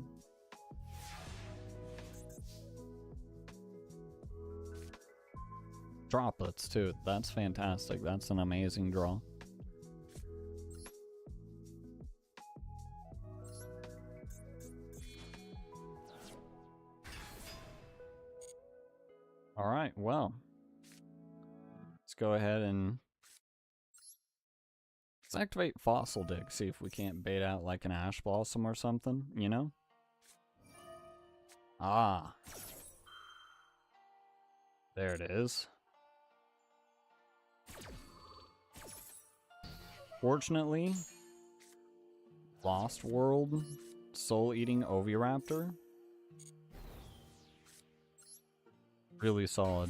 Droplets, too. That's fantastic. That's an amazing draw. Alright, well. Let's go ahead and... let's activate Fossil Dig, see if we can't bait out like an Ash Blossom or something, you know? Ah. There it is. Fortunately, Lost World, Soul-Eating Oviraptor. Really solid.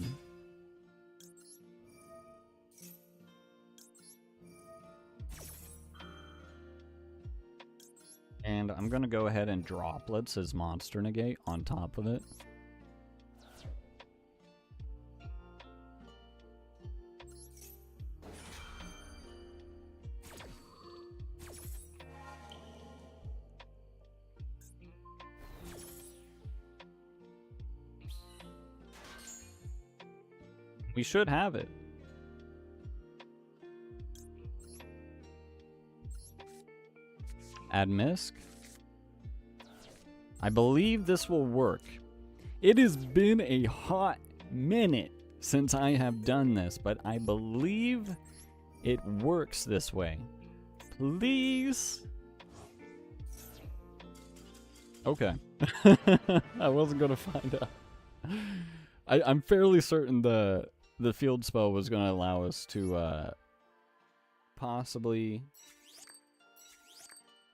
And I'm gonna go ahead and Droplets as Monster Negate on top of it. We should have it. Add Misk. I believe this will work. It has been a hot minute since I have done this, but I believe it works this way. Please. Okay. I wasn't gonna find out. I'm fairly certain the field spell was gonna allow us to possibly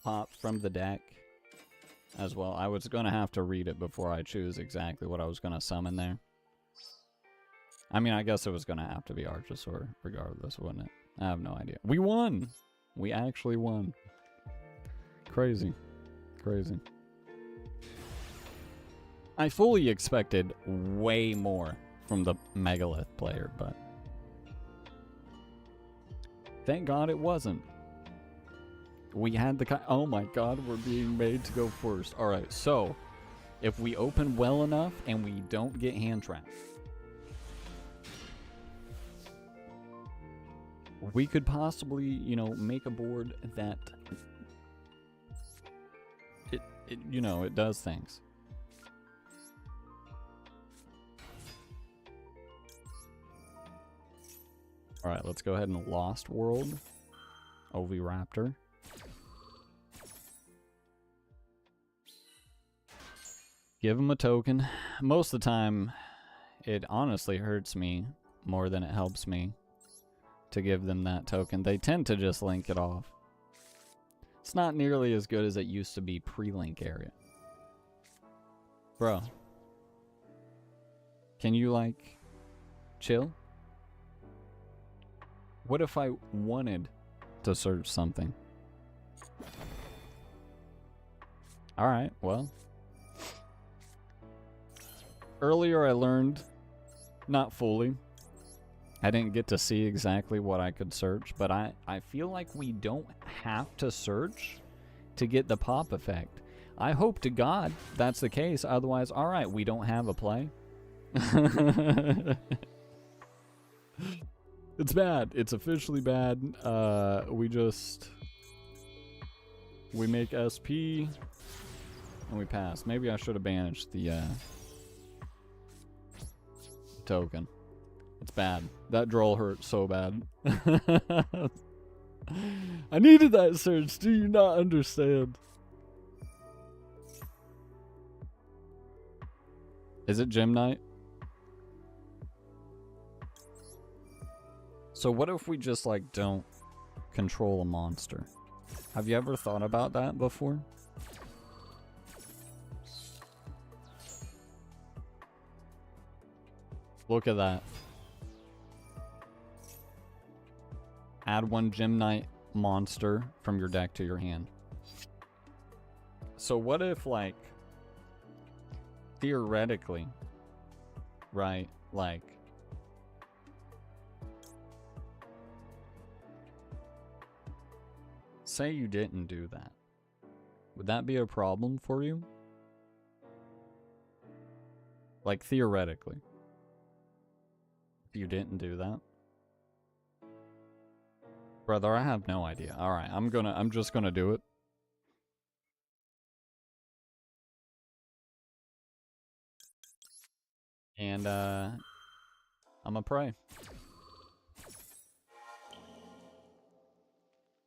pop from the deck as well. I was gonna have to read it before I choose exactly what I was gonna summon there. I mean, I guess it was gonna have to be Archosaur regardless, wouldn't it? I have no idea. We won! We actually won. Crazy. Crazy. I fully expected way more from the Megalith player, but thank God it wasn't. We had the oh my God, we're being made to go first. Alright, so if we open well enough and we don't get hand trapped, we could possibly, you know, make a board that it you know, it does things. Alright, let's go ahead and Lost World. Oviraptor. Give him a token. Most of the time, it honestly hurts me more than it helps me to give them that token. They tend to just link it off. It's not nearly as good as it used to be pre-link area. Bro. Can you, like, chill? What if I wanted to search something? Alright, well. Earlier I learned, not fully, I didn't get to see exactly what I could search, but I feel like we don't have to search to get the pop effect. I hope to God that's the case, otherwise, alright, we don't have a play. It's bad. It's officially bad. We make SP and we pass. Maybe I should have banished the token. It's bad. That droll hurt so bad. I needed that search. Do you not understand? Is it Gem Knight? So what if we just, like, don't control a monster? Have you ever thought about that before? Look at that. Add one Gem Knight monster from your deck to your hand. So what if, like, theoretically, right, like, say you didn't do that. Would that be a problem for you? Like, theoretically. If you didn't do that? Brother, I have no idea. Alright, I'm just gonna do it. And, I'ma pray.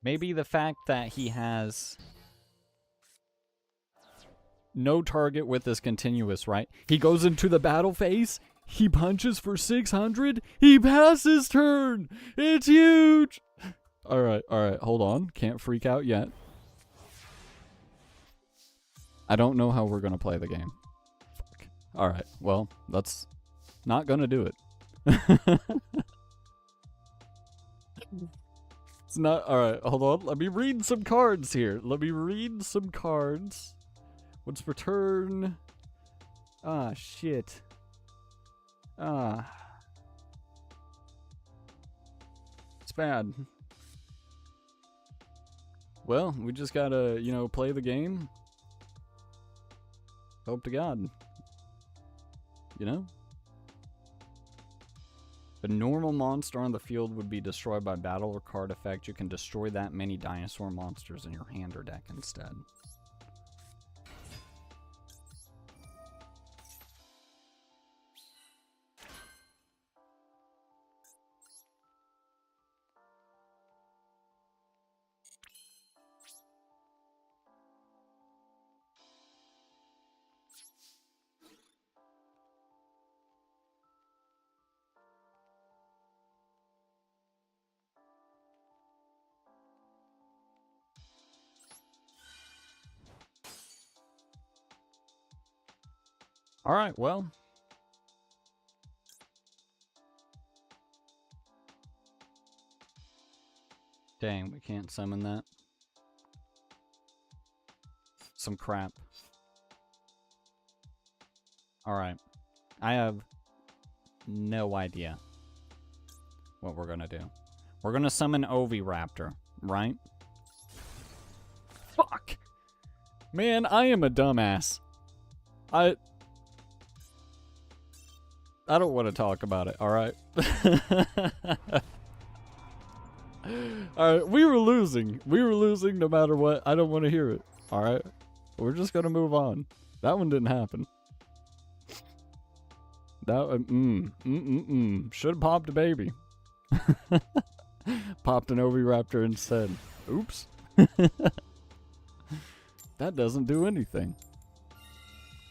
Maybe the fact that he has no target with this continuous, right? He goes into the battle phase, he punches for 600, he passes turn! It's huge! Alright, hold on. Can't freak out yet. I don't know how we're gonna play the game. Fuck. Alright, well, that's not gonna do it. It's not. Alright, hold on. Let me read some cards here. Let me read some cards. What's return? Ah, shit. Ah. It's bad. Well, we just gotta, you know, play the game. Hope to God. You know? A normal monster on the field would be destroyed by battle or card effect. You can destroy that many dinosaur monsters in your hand or deck instead. Alright, well. Dang, we can't summon that. Some crap. Alright. I have no idea what we're gonna do. We're gonna summon Oviraptor, right? Fuck! Man, I am a dumbass. I don't want to talk about it, alright? Alright, we were losing. We were losing no matter what. I don't want to hear it, alright? We're just gonna move on. That one didn't happen. That should have popped a baby. Popped an Oviraptor instead. Oops. That doesn't do anything.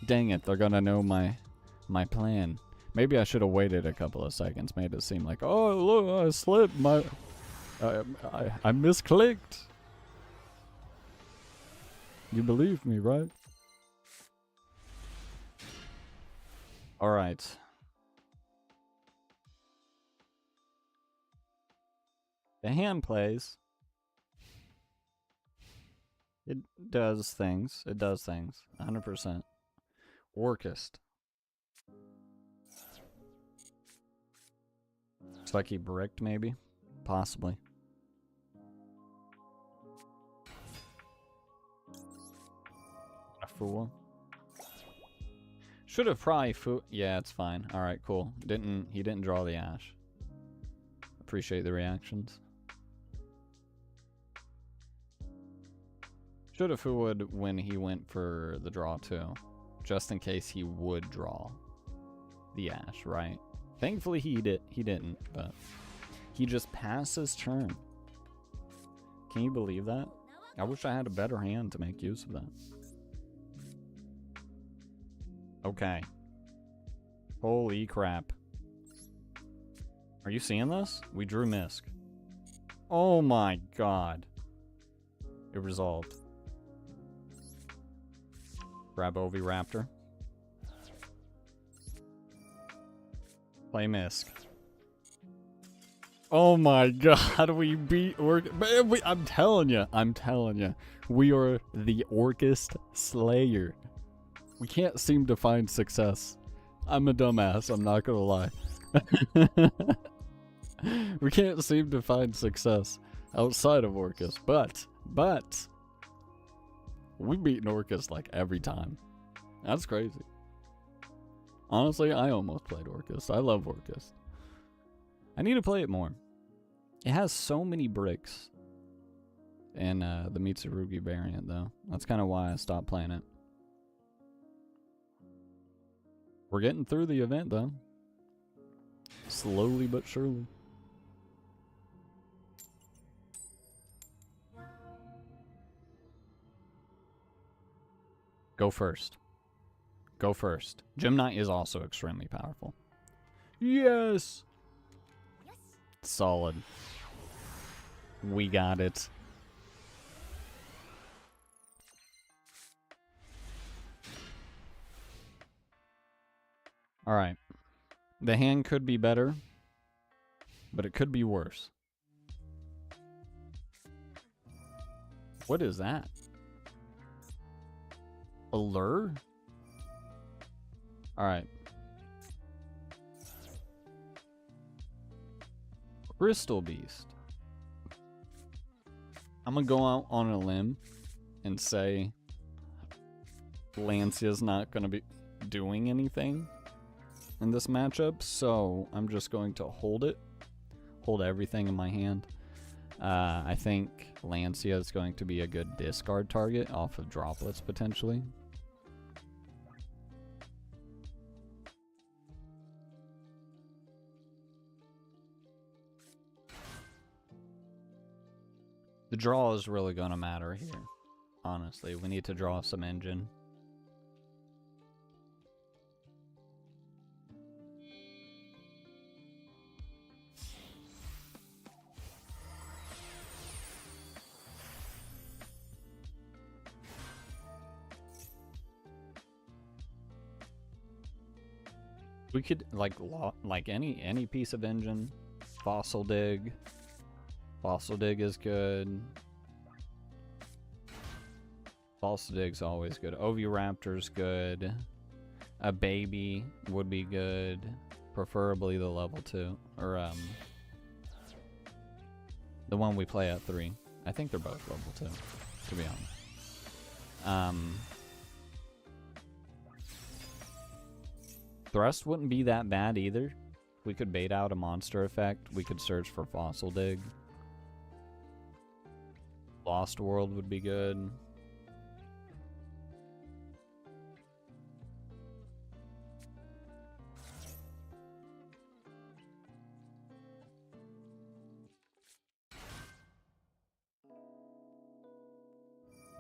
Dang it, they're gonna know my plan. Maybe I should have waited a couple of seconds. Made it seem like, oh look, I slipped. I misclicked. You believe me, right? All right. The hand plays. It does things. It does things. 100%. Orchest. Looks like he bricked, maybe? Possibly. A fool. Should have probably yeah, it's fine. Alright, cool. He didn't draw the ash. Appreciate the reactions. Should have would when he went for the draw too. Just in case he would draw the ash, right? Thankfully he didn't, but he just passed his turn. Can you believe that? I wish I had a better hand to make use of that. Okay. Holy crap. Are you seeing this? We drew Misk. Oh my god. It resolved. Grab Oviraptor. Play Misk. Oh my god, we beat I'm telling you. We are the Orcust Slayer. We can't seem to find success. I'm a dumbass, I'm not gonna lie. We can't seem to find success outside of Orcust, but we've beaten Orcust like every time. That's crazy. Honestly, I almost played Orcust. I love Orcust. I need to play it more. It has so many bricks in the Mitsurugi variant, though. That's kind of why I stopped playing it. We're getting through the event, though. Slowly but surely. Go first. Go first. Gem Knight is also extremely powerful. Yes! Solid. We got it. Alright. The hand could be better, but it could be worse. What is that? A lure? Alright. Crystal Beast. I'm gonna go out on a limb and say Lancia's not gonna be doing anything in this matchup, so I'm just going to hold it. Hold everything in my hand. I think Lancia is going to be a good discard target off of droplets, potentially. The draw is really going to matter here. Honestly, we need to draw some engine. We could like any piece of engine. Fossil Dig. Fossil Dig is good. Fossil Dig's always good. Oviraptor's good. A baby would be good. Preferably the level 2. Or the one we play at 3. I think they're both level 2, to be honest. Thrust wouldn't be that bad either. We could bait out a monster effect. We could search for Fossil Dig. Lost World would be good.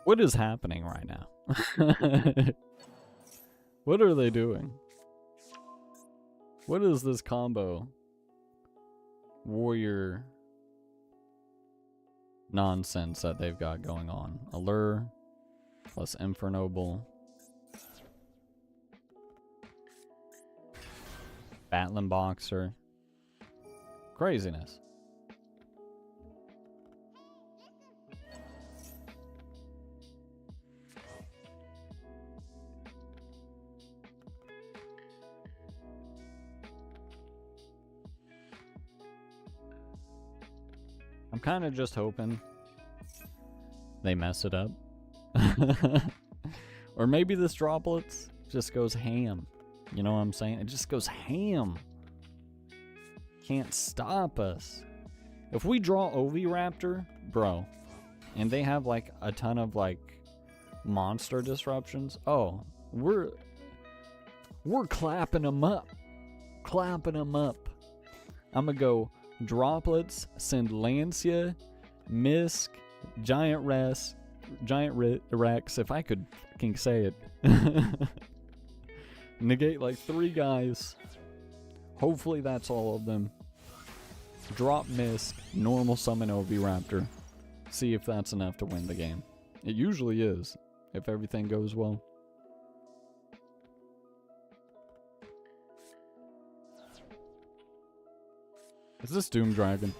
What is happening right now? What are they doing? What is this combo? Warrior nonsense that they've got going on. Allure plus Infernoble. Batlin Boxer. Craziness. I'm kind of just hoping they mess it up. Or maybe this droplets just goes ham. You know what I'm saying? It just goes ham. Can't stop us. If we draw Oviraptor, bro, and they have like a ton of like monster disruptions, oh, we're clapping them up. Clapping them up. I'm gonna go droplets, send Lancia, Misk, Giant Rex, if I could fucking say it. Negate like 3 guys. Hopefully that's all of them. Drop Mist, normal summon Oviraptor. See if that's enough to win the game. It usually is, if everything goes well. Is this Doom Dragon?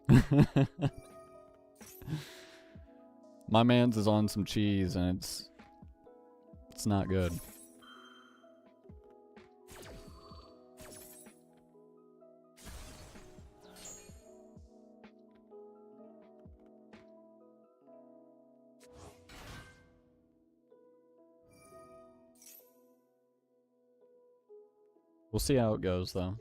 God damn it. My man's is on some cheese and it's not good. We'll see how it goes, though.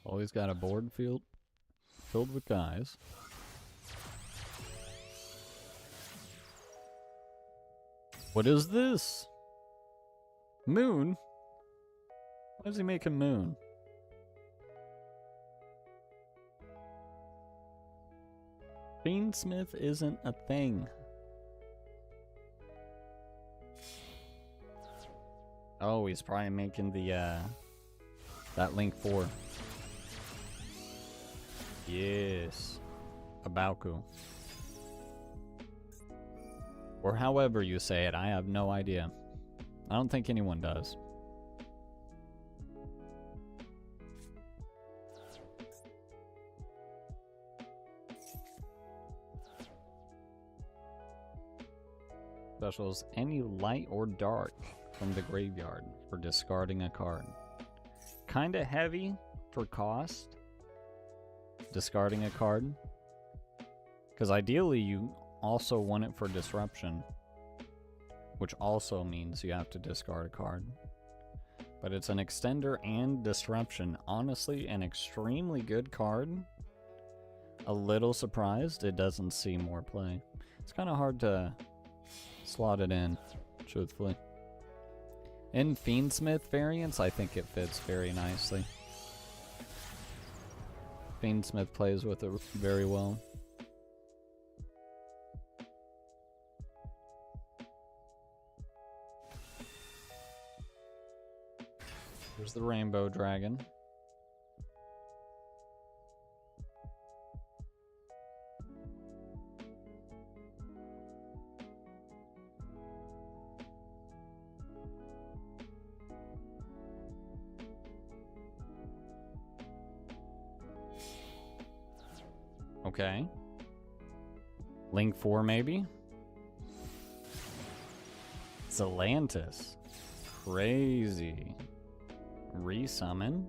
Always got a board filled with guys. What is this? Moon? Why is he making Moon? Fiendsmith isn't a thing. Oh, he's probably making the, that Link 4. Yes. Abauku. Or however you say it, I have no idea. I don't think anyone does. Specials, any light or dark from the graveyard for discarding a card. Kinda heavy for cost. Discarding a card. Because ideally you also want it for disruption. Which also means you have to discard a card. But it's an extender and disruption. Honestly, an extremely good card. A little surprised it doesn't see more play. It's kind of hard to slot it in, truthfully. In Fiendsmith variants, I think it fits very nicely. Fiendsmith plays with it very well. Here's the Rainbow Dragon. Okay. Link 4 maybe? Zelantis. Crazy. Resummon?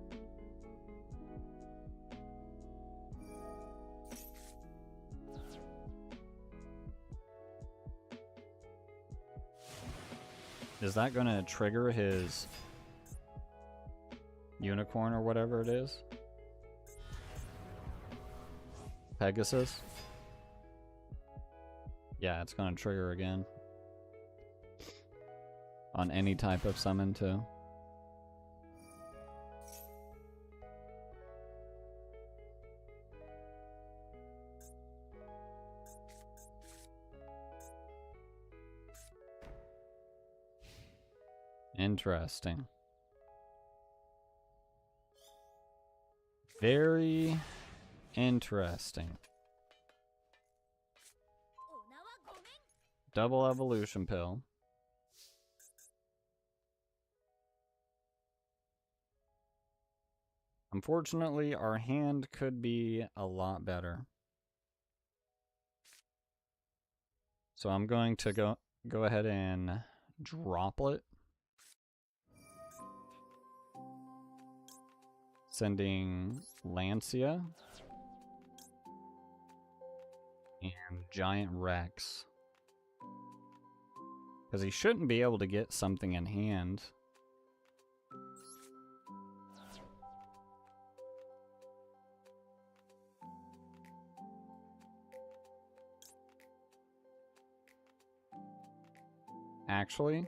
Is that gonna trigger his unicorn or whatever it is? Pegasus? Yeah, it's gonna trigger again. On any type of summon too. Interesting. Very interesting. Double evolution pill. Unfortunately, our hand could be a lot better. So I'm going to go ahead and droplet. Sending Lancia and Giant Rex. Because he shouldn't be able to get something in hand. Actually,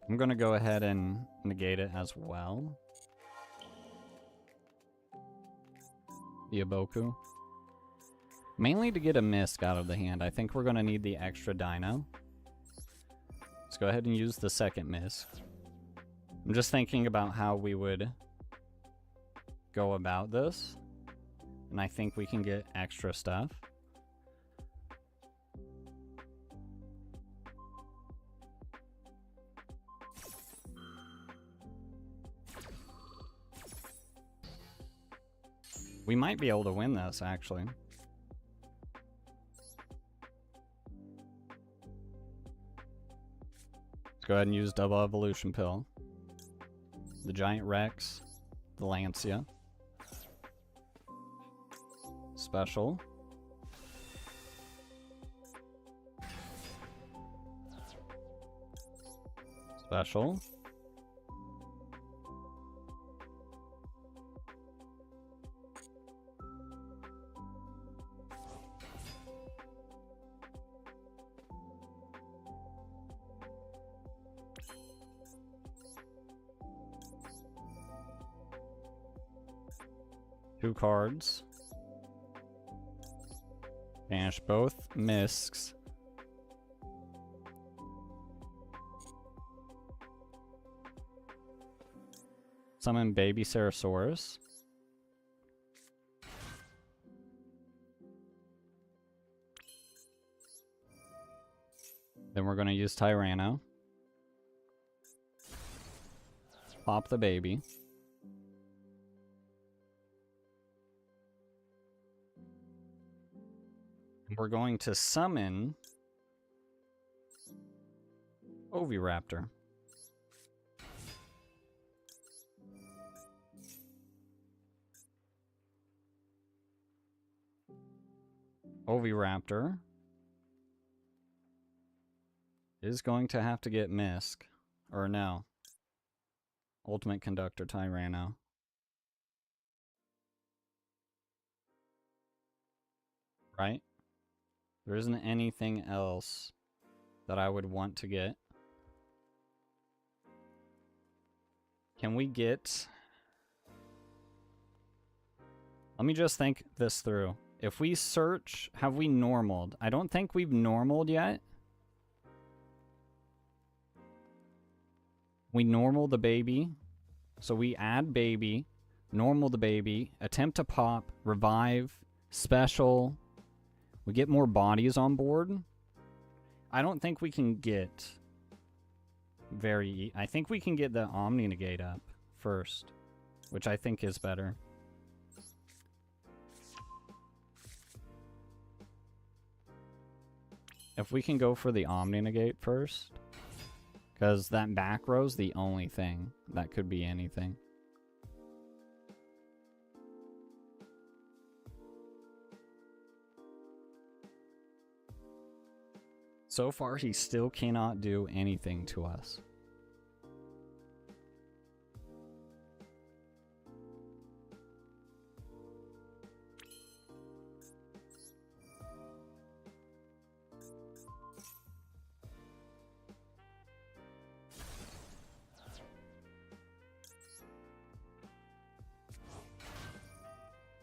I'm going to go ahead and negate it as well. The Iboku. Mainly to get a Misk out of the hand. I think we're going to need the extra Dino. Let's go ahead and use the second Misk. I'm just thinking about how we would go about this. And I think we can get extra stuff. We might be able to win this, actually. Let's go ahead and use double evolution pill. The Giant Rex. The Lancia. Special. Special. Two cards. Banish both Misks. Summon Baby Cerosaurus. Then we're going to use Tyranno. Pop the baby. We're going to summon Oviraptor. Oviraptor is going to have to get Misk. Or no. Ultimate Conductor Tyranno. Right? There isn't anything else that I would want to get. Can we get... Let me just think this through. If we search, have we normaled? I don't think we've normaled yet. We normal the baby. So we add baby, normal the baby, attempt to pop, revive, special. We get more bodies on board. I don't think we can get I think we can get the Omni Negate up first, which I think is better. If we can go for the Omni Negate first, because that back row's the only thing. That could be anything. So far, he still cannot do anything to us.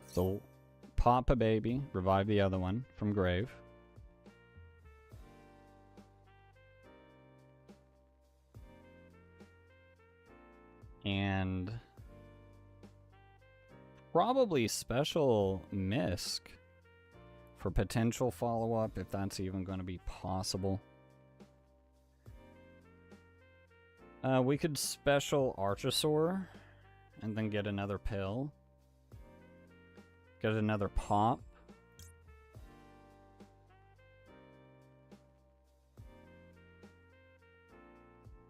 So, pop a baby, revive the other one from grave. And probably special Misk for potential follow-up, if that's even going to be possible. We could special Archosaur and then get another pill. Get another pop.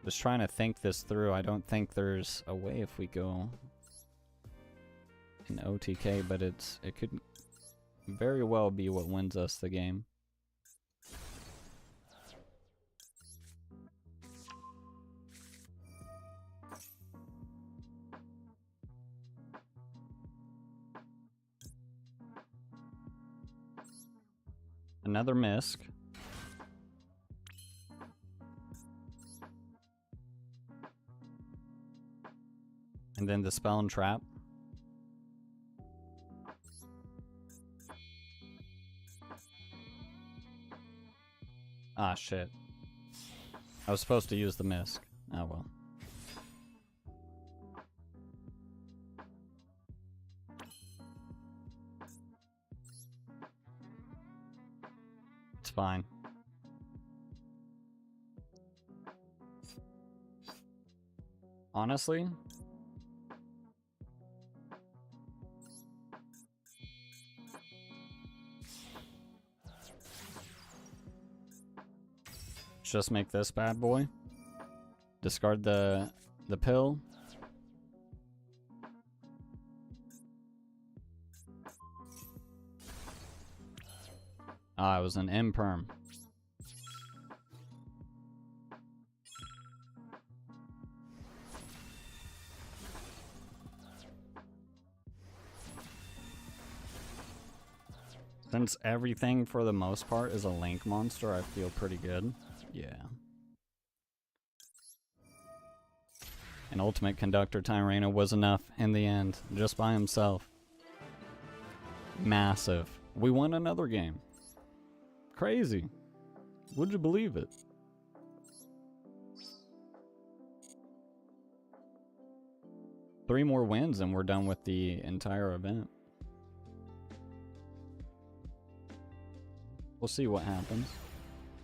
Just trying to think this through. I don't think there's a way if we go in OTK, but it could very well be what wins us the game. Another Misk. And then the spell and trap. Ah, shit. I was supposed to use the misc. Oh, well. It's fine. Honestly, just make this bad boy. Discard the pill. Ah, it was an imperm. Since everything for the most part is a link monster, I feel pretty good. Yeah. An ultimate conductor Tyrana was enough in the end, just by himself. Massive. We won another game. Crazy. Would you believe it? Three more wins and we're done with the entire event. We'll see what happens.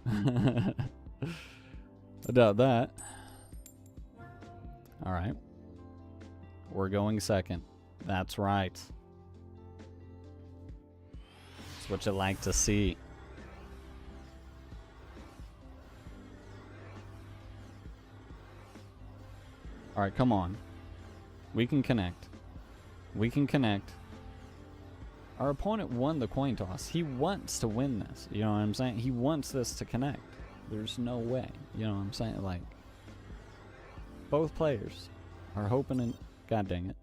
I doubt that. Alright. We're going second. That's right. That's what you like to see. Alright, come on. We can connect. We can connect. Our opponent won the coin toss. He wants to win this. You know what I'm saying? He wants this to connect. There's no way. You know what I'm saying? Like, both players are hoping and... God dang it.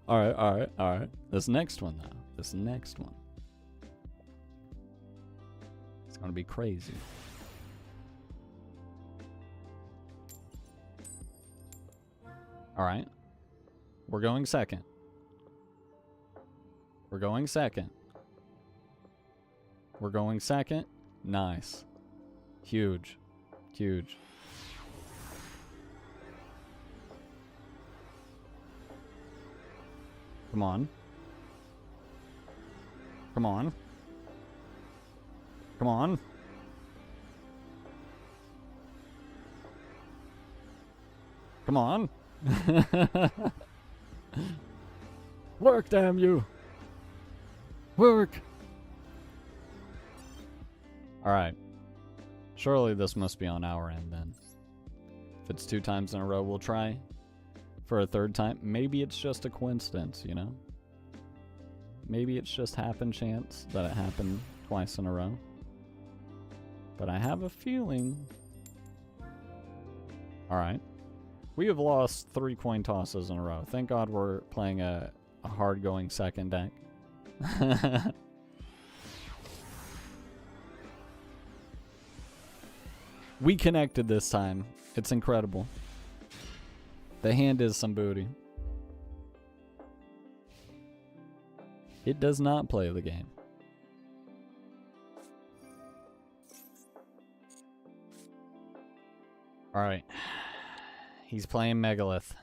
Alright, alright, alright. This next one, though. This next one. It's gonna be crazy. Alright. We're going second. We're going second. We're going second. Nice. Huge. Huge. Come on. Come on. Come on. Come on. Work, damn you. Work. Alright. Surely this must be on our end then. If it's 2 times in a row, we'll try for a 3rd time. Maybe it's just a coincidence, you know? Maybe it's just happen chance that it happened twice in a row. But I have a feeling... Alright. We have lost 3 coin tosses in a row. Thank God we're playing a hard-going second deck. We connected this time. It's incredible. The hand is some booty. It does not play the game. Alright. He's playing Megalith.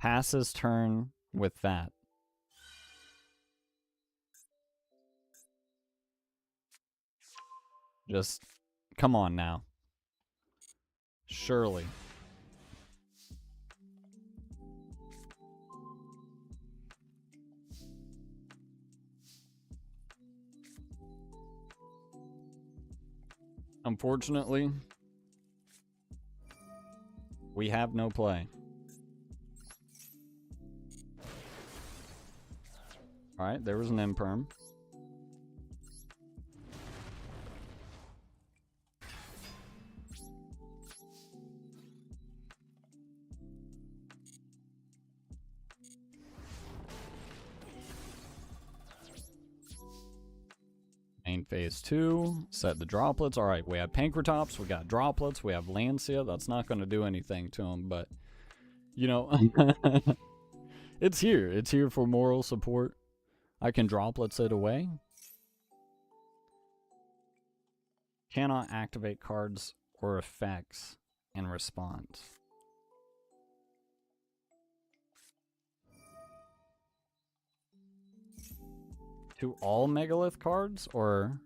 Pass his turn with that. Just, come on now. Surely. Unfortunately, we have no play. Alright, there was an imperm. Phase 2, set the droplets. Alright, we have Pankratops, we got droplets, we have Lancia. That's not going to do anything to him, but, you know, it's here. It's here for moral support. I can droplets it away. Cannot activate cards or effects in response. To all Megalith cards, or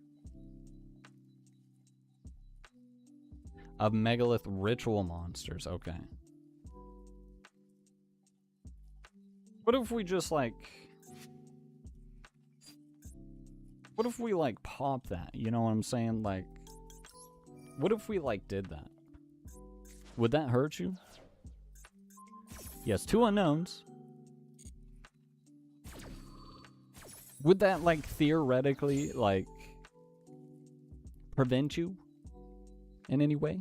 of Megalith ritual monsters? Okay. What if we just like... What if we like pop that? You know what I'm saying? Like, what if we like did that? Would that hurt you? Yes, 2 unknowns. Would that, like, theoretically, like, prevent you in any way?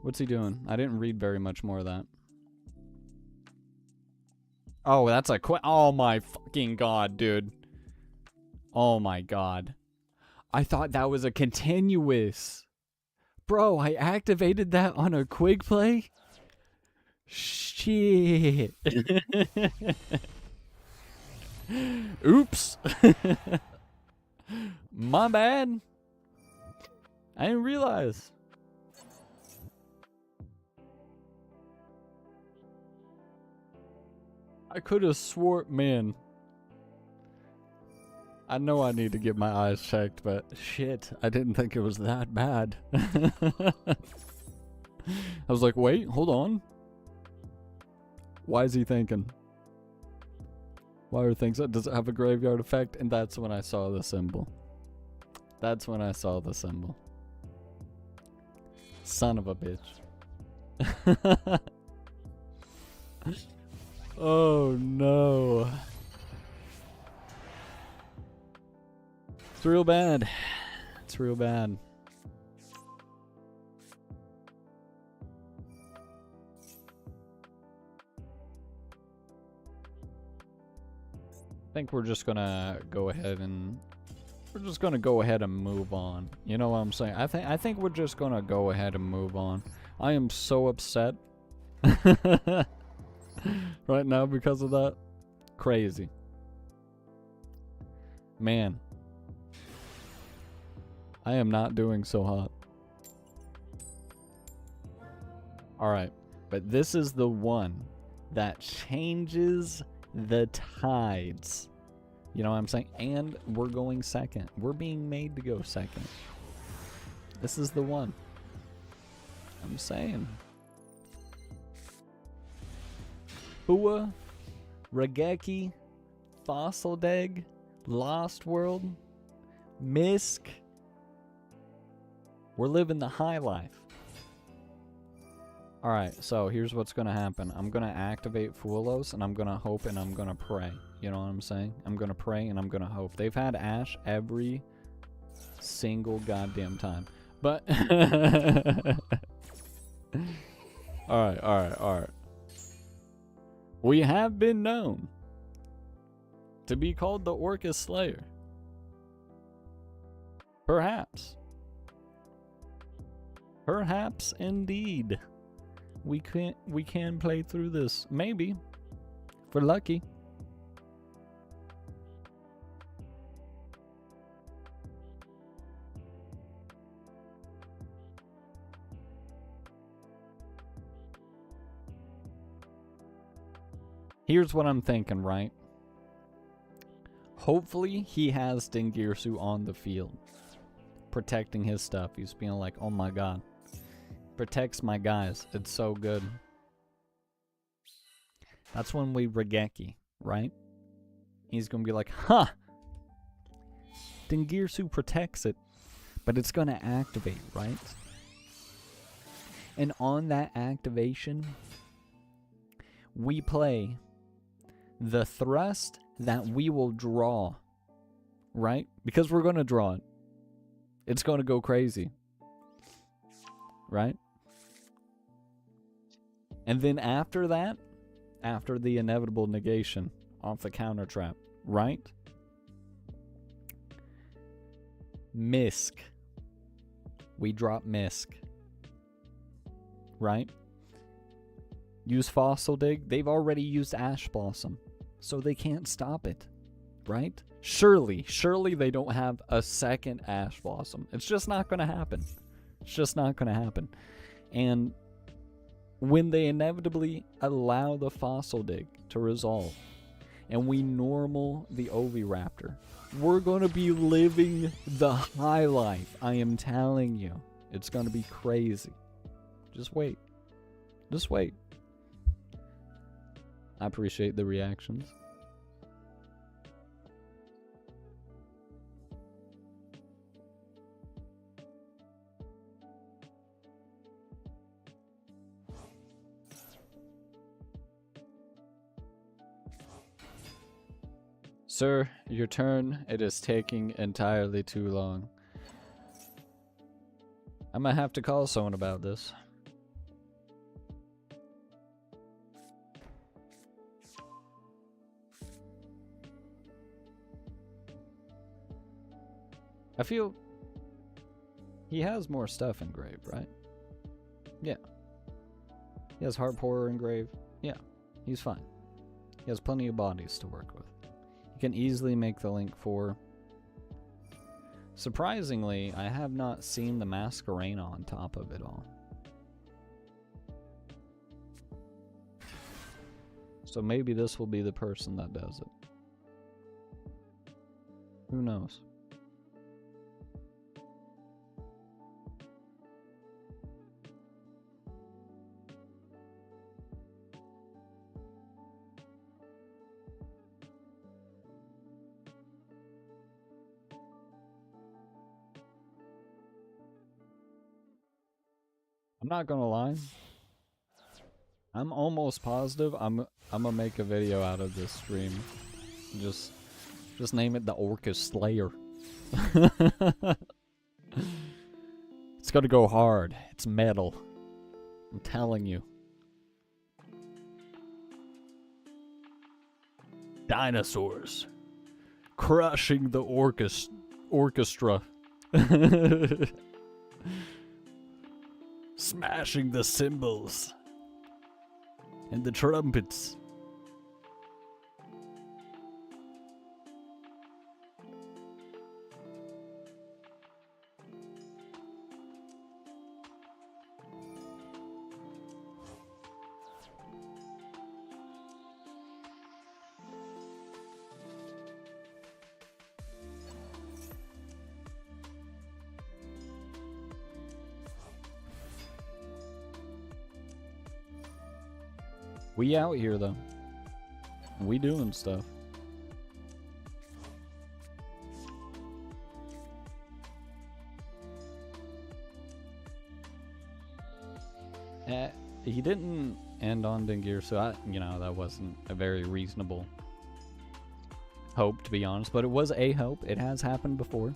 What's he doing? I didn't read very much more of that. Oh, that's a oh my fucking god, dude. Oh my god. I thought that was a continuous. Bro, I activated that on a quick play? Shit. Oops. My bad. I didn't realize. I could have swore, man. I know I need to get my eyes checked, but shit, I didn't think it was that bad. I was like, wait, hold on. Why is he thinking? Why are things that does it have a graveyard effect? And that's when I saw the symbol. That's when I saw the symbol. Son of a bitch. Oh no. It's real bad. It's real bad. I think we're just gonna go ahead and move on. You know what I'm saying? I think we're just gonna go ahead and move on. I am so upset right now because of that. Crazy. Man. I am not doing so hot. Alright, but this is the one that changes the tides. You know what I'm saying? And we're going second. We're being made to go second. This is the one. I'm saying. Hua, Regeki, Fossildag, Lost World, Misk. We're living the high life. Alright, so here's what's gonna happen. I'm gonna activate Fuelos, and I'm gonna hope and I'm gonna pray. You know what I'm saying? I'm gonna pray and I'm gonna hope. They've had Ash every single goddamn time. But Alright. We have been known to be called the Orcus Slayer. Perhaps. Perhaps indeed. We can play through this. Maybe. If we're lucky. Here's what I'm thinking, right? Hopefully he has Dingirsu on the field. Protecting his stuff. He's being like, oh my god. Protects my guys. It's so good. That's when we Regeki, right? He's gonna be like, huh! Dingirsu protects it. But it's gonna activate, right? And on that activation, we play the thrust that we will draw, right? Because we're gonna draw it. It's gonna go crazy. Right? And then after that, after the inevitable negation off the counter trap, right? Misk. We drop Misk. Right? Use Fossil Dig. They've already used Ash Blossom. So they can't stop it. Right? Surely they don't have a second Ash Blossom. It's just not going to happen. It's just not going to happen. And when they inevitably allow the Fossil Dig to resolve, and we normal the Oviraptor, we're going to be living the high life. I am telling you. It's going to be crazy. Just wait. Just wait. I appreciate the reactions. Sir, your turn. It is taking entirely too long. I might have to call someone about this. I feel he has more stuff engraved, right? Yeah. He has Heart Pourer engraved. Yeah, he's fine. He has plenty of bodies to work with. You can easily make the link for... Surprisingly, I have not seen the Masquerena on top of it all. So maybe this will be the person that does it. Who knows? I'm not gonna lie. I'm almost positive I'm gonna make a video out of this stream. Just name it the Orcus Slayer. It's gonna go hard. It's metal. I'm telling you. Dinosaurs crushing the orchestra. Smashing the cymbals and the trumpets. We out here though. We doing stuff. He didn't end on Dingir, so that wasn't a very reasonable hope, to be honest. But it was a hope. It has happened before.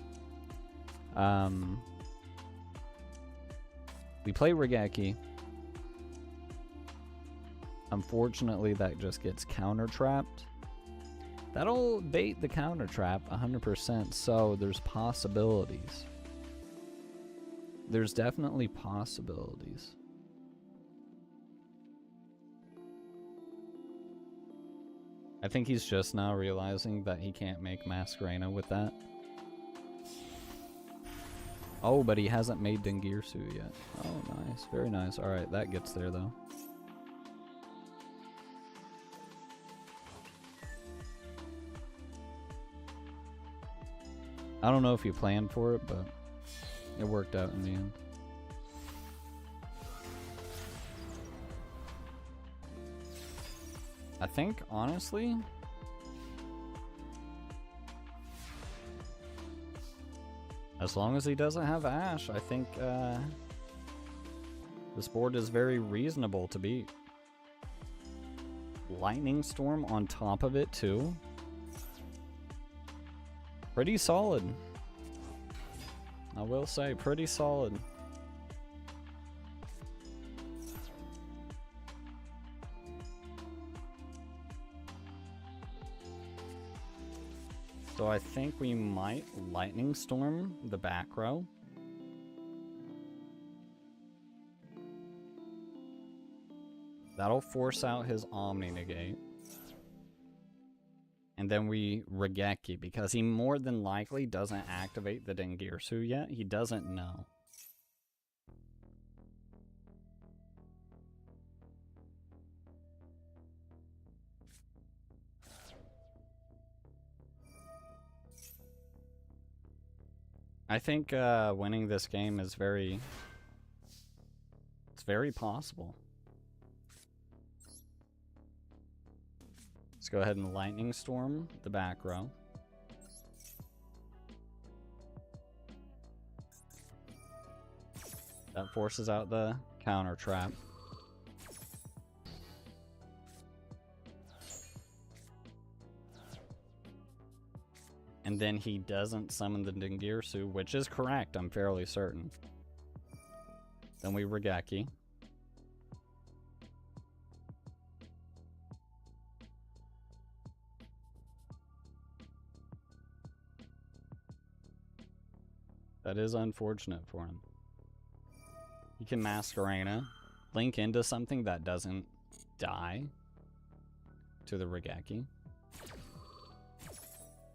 We play Regeki. Unfortunately, that just gets counter-trapped. That'll bait the counter-trap 100%, so there's possibilities. There's definitely possibilities. I think he's just now realizing that he can't make Masquerena with that. Oh, but he hasn't made Dingirsu yet. Oh, nice. Very nice. Alright, that gets there, though. I don't know if you planned for it, but it worked out in the end. I think, honestly, as long as he doesn't have Ash, I think this board is very reasonable to beat. Lightning Storm on top of it, too. Pretty solid. I will say, pretty solid. So I think we might Lightning Storm the back row. That'll force out his Omni Negate. And then we Regeki, because he more than likely doesn't activate the Dengirsu yet. He doesn't know. I think winning this game is very... It's very possible. Let's go ahead and Lightning Storm the back row. That forces out the counter trap. And then he doesn't summon the Dengirsu, which is correct, I'm fairly certain. Then we Regeki. That is unfortunate for him. He can Masquerena, link into something that doesn't die to the Regeki.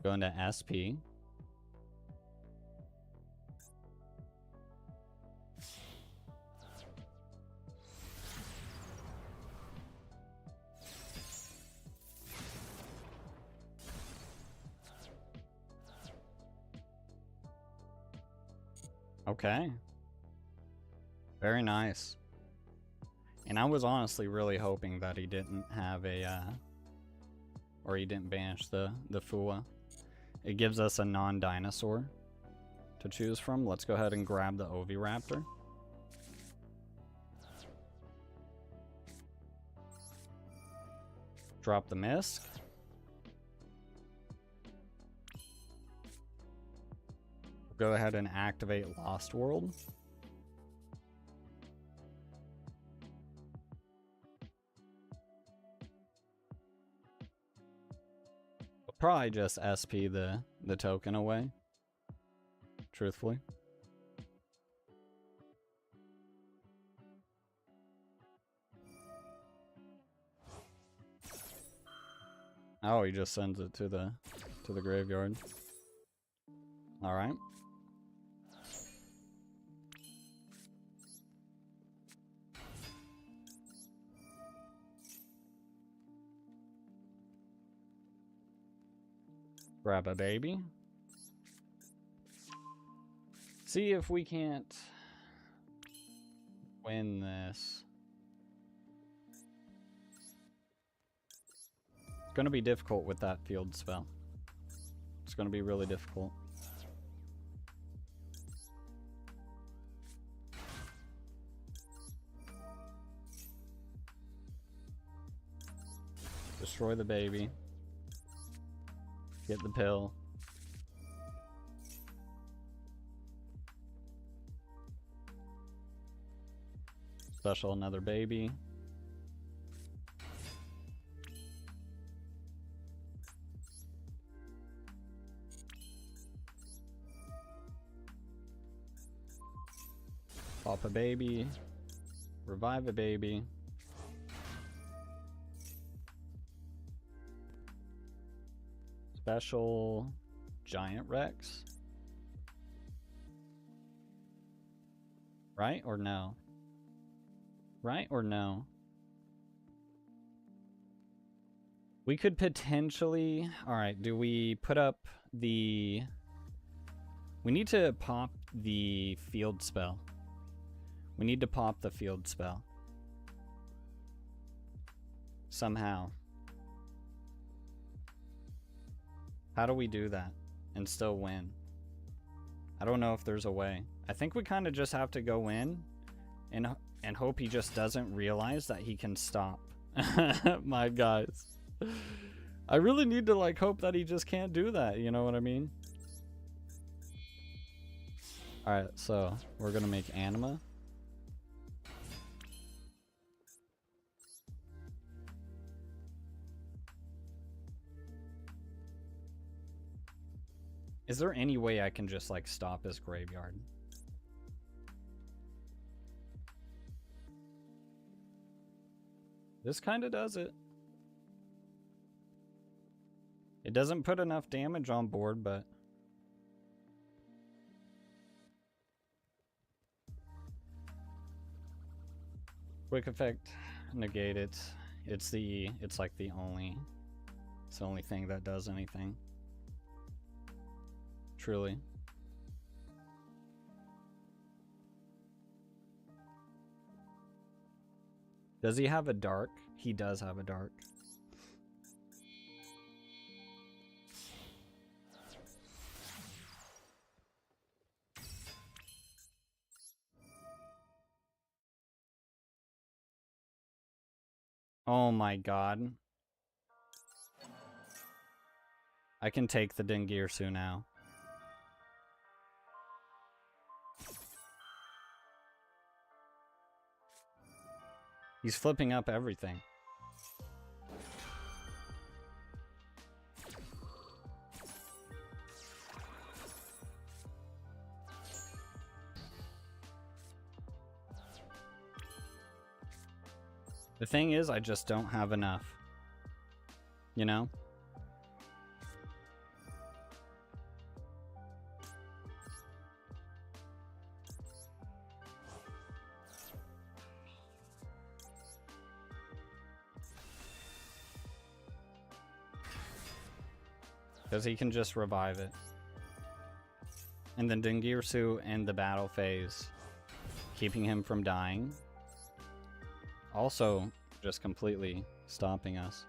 Go into SP. Okay. Very nice. And I was honestly really hoping that he didn't have a, or he didn't banish the Fua. It gives us a non-dinosaur to choose from. Let's go ahead and grab the Oviraptor. Drop the Mist. Go ahead and activate Lost World. We'll probably just SP the token away, truthfully. Oh, he just sends it to the graveyard. All right. Grab a baby. See if we can't win this. It's going to be difficult with that field spell. It's going to be really difficult. Destroy the baby. Get the pill. Special another baby. Pop a baby. Revive a baby. Special Giant Rex. Right or no? Right or no? We could potentially... Alright, do we put up the... We need to pop the field spell. We need to pop the field spell. Somehow. How do we do that and still win? I don't know if there's a way. I think we kind of just have to go in and hope he just doesn't realize that he can stop. My guys. I really need to like hope that he just can't do that, you know what I mean? Alright, so we're gonna make Anima. Is there any way I can just like stop his graveyard? This kind of does it. It doesn't put enough damage on board, but... Quick effect, negate it. It's like the only thing that does anything. Truly. Does he have a dark? He does have a dark. Oh my god. I can take the Dingirsu now. He's flipping up everything. The thing is, I just don't have enough. You know? Because he can just revive it. And then Dingirsu in the battle phase, keeping him from dying. Also, just completely stopping us.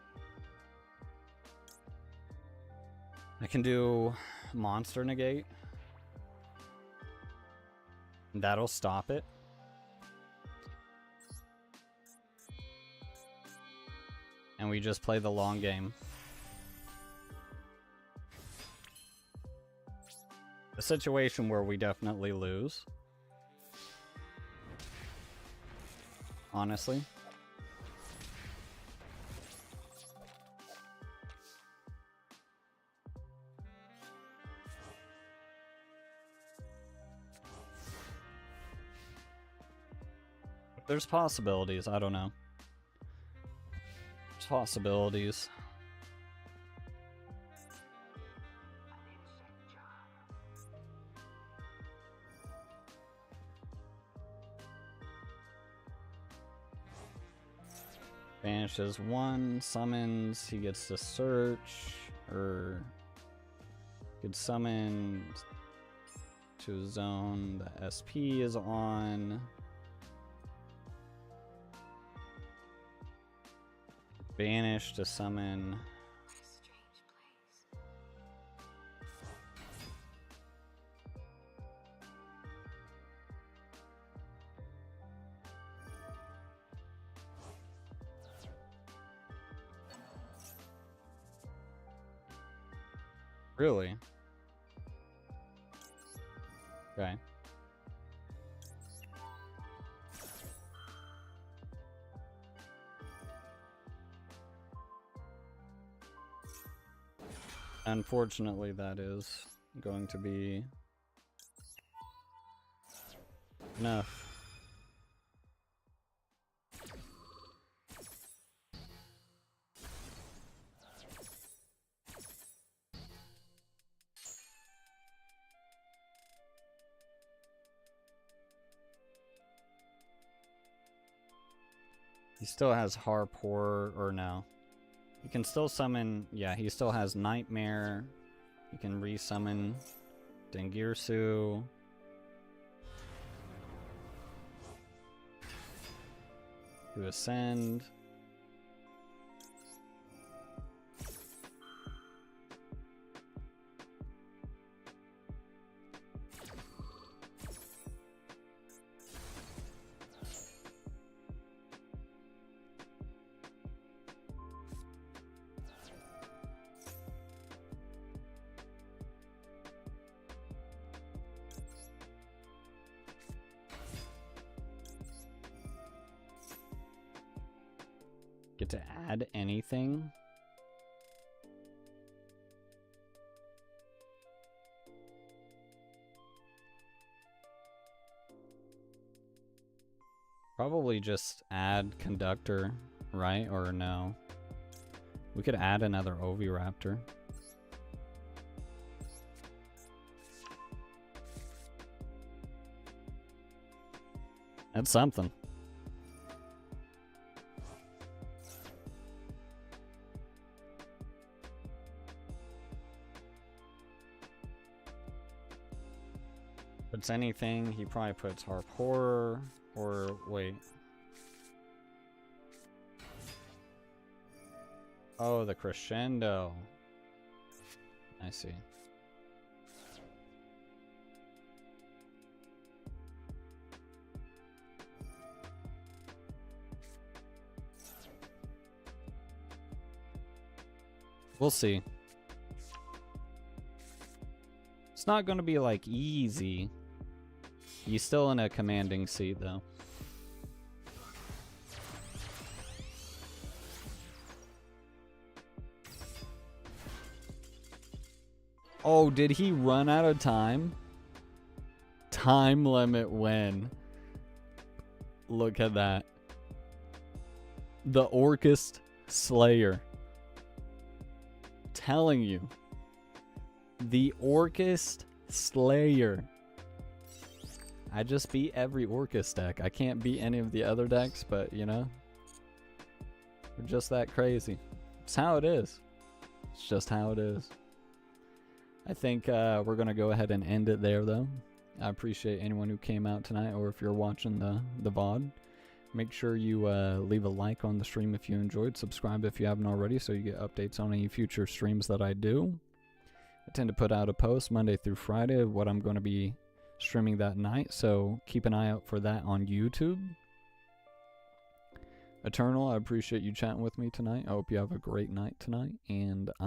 I can do monster negate. That'll stop it. And we just play the long game. A situation where we definitely lose. Honestly. There's possibilities, I don't know. There's possibilities. Banishes one, summons, he gets to search, or could summon to a zone, the SP is on. Banish to summon. Really? Okay. Unfortunately, that is going to be enough. He still has Harp Horror, or no. He can still summon, yeah, he still has Nightmare. He can resummon Dingirsu. To Ascend. Get to add anything? Probably just add conductor, right? Or no? We could add another Oviraptor. That's something. If it's anything, he probably puts Harp Horror, or wait. Oh, the Crescendo. I see. We'll see. It's not going to be like easy. He's still in a commanding seat though. Oh, did he run out of time? Time limit when? Look at that. The Orcust Slayer. Telling you. The Orcust Slayer. I just beat every Orcust deck. I can't beat any of the other decks, but you know. We're just that crazy. It's how it is. It's just how it is. I think we're going to go ahead and end it there, though. I appreciate anyone who came out tonight, or if you're watching the VOD. Make sure you leave a like on the stream if you enjoyed. Subscribe if you haven't already so you get updates on any future streams that I do. I tend to put out a post Monday through Friday of what I'm going to be streaming that night, so keep an eye out for that on YouTube. Eternal, I appreciate you chatting with me tonight. I hope you have a great night tonight, and I'm